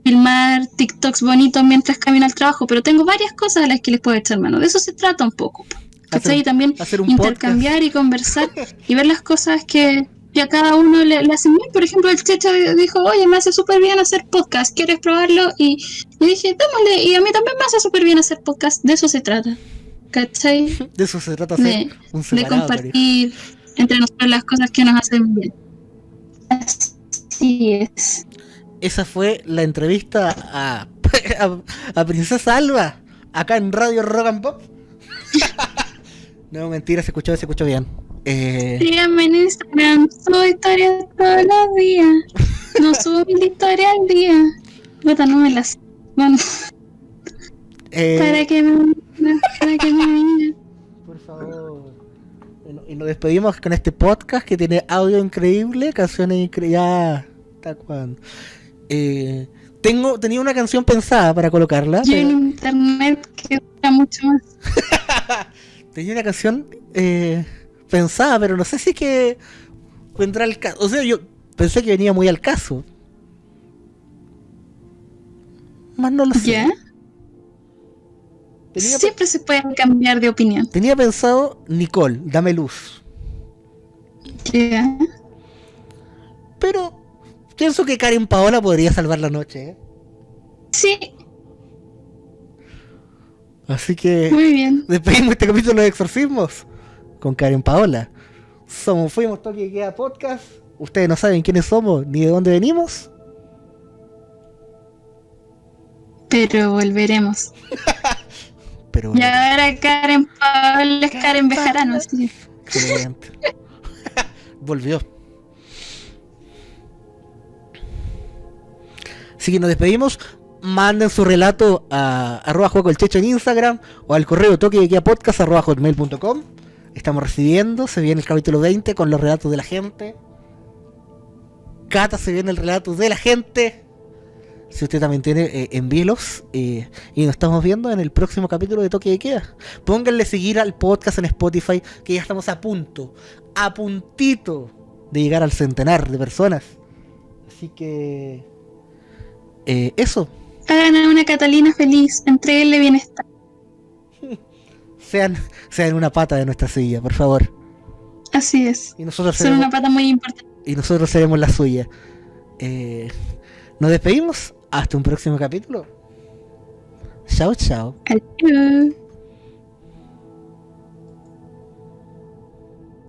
filmar TikToks bonitos mientras camino al trabajo, pero tengo varias cosas a las que les puedo echar mano. De eso se trata un poco, ¿cachai? Y también hacer un intercambiar podcast. y conversar y ver las cosas que y a cada uno le hacen bien. Por ejemplo, el Checho dijo, oye, me hace súper bien hacer podcast, ¿quieres probarlo? Y dije, démosle, y a mí también me hace súper bien hacer podcast, de eso se trata, ¿cachai? De eso se trata, hacer un De separado. compartir entre nosotros las cosas que nos hacen bien. Así es. Esa fue la entrevista a Princesa Alba, acá en Radio Rock and Pop. No, mentira, se escuchó bien. Síganme en Instagram, subo historias todos los días. No subo mi historia al día. Puta, no me las. Bueno, para que me digan. Por favor. Bueno, y nos despedimos con este podcast que tiene audio increíble, canciones increíbles. Ya, ¿hasta cuándo? Tenía una canción pensada para colocarla. Yo en internet que dura mucho más. Tenía una canción pensada, pero no sé si es que vendrá al caso. O sea, yo pensé que venía muy al caso. Más no lo sé. ¿Ya? Siempre se puede cambiar de opinión. Tenía pensado Nicole, Dame Luz. ¿Ya? Pero pienso que Karen Paola podría salvar la noche, ¿eh? Sí. Así que muy bien. Despedimos este capítulo de Exorcismos con Karen Paola. Fuimos Toque y Queda Podcast. Ustedes no saben quiénes somos ni de dónde venimos, pero volveremos. Pero y ahora Karen Paola es Karen Bejarano. Sí. Excelente. Volvió. Así que nos despedimos. Manden su relato a @juegoelchecho en Instagram o al correo toquedequedapodcast@hotmail.com. Estamos recibiendo, se viene el capítulo 20 con los relatos de la gente. Cata, se viene el relato de la gente. Si usted también tiene, envíelos. Y nos estamos viendo en el próximo capítulo de Toque de Queda. Pónganle seguir al podcast en Spotify, que ya estamos a puntito de llegar al centenar de personas. Así que eso. Hagan a una Catalina feliz, entréguenle bienestar. Sean una pata de nuestra silla, por favor. Así es. Y nosotros son una pata muy importante. Y nosotros seremos la suya. Nos despedimos. Hasta un próximo capítulo. Chao, chao. Adiós.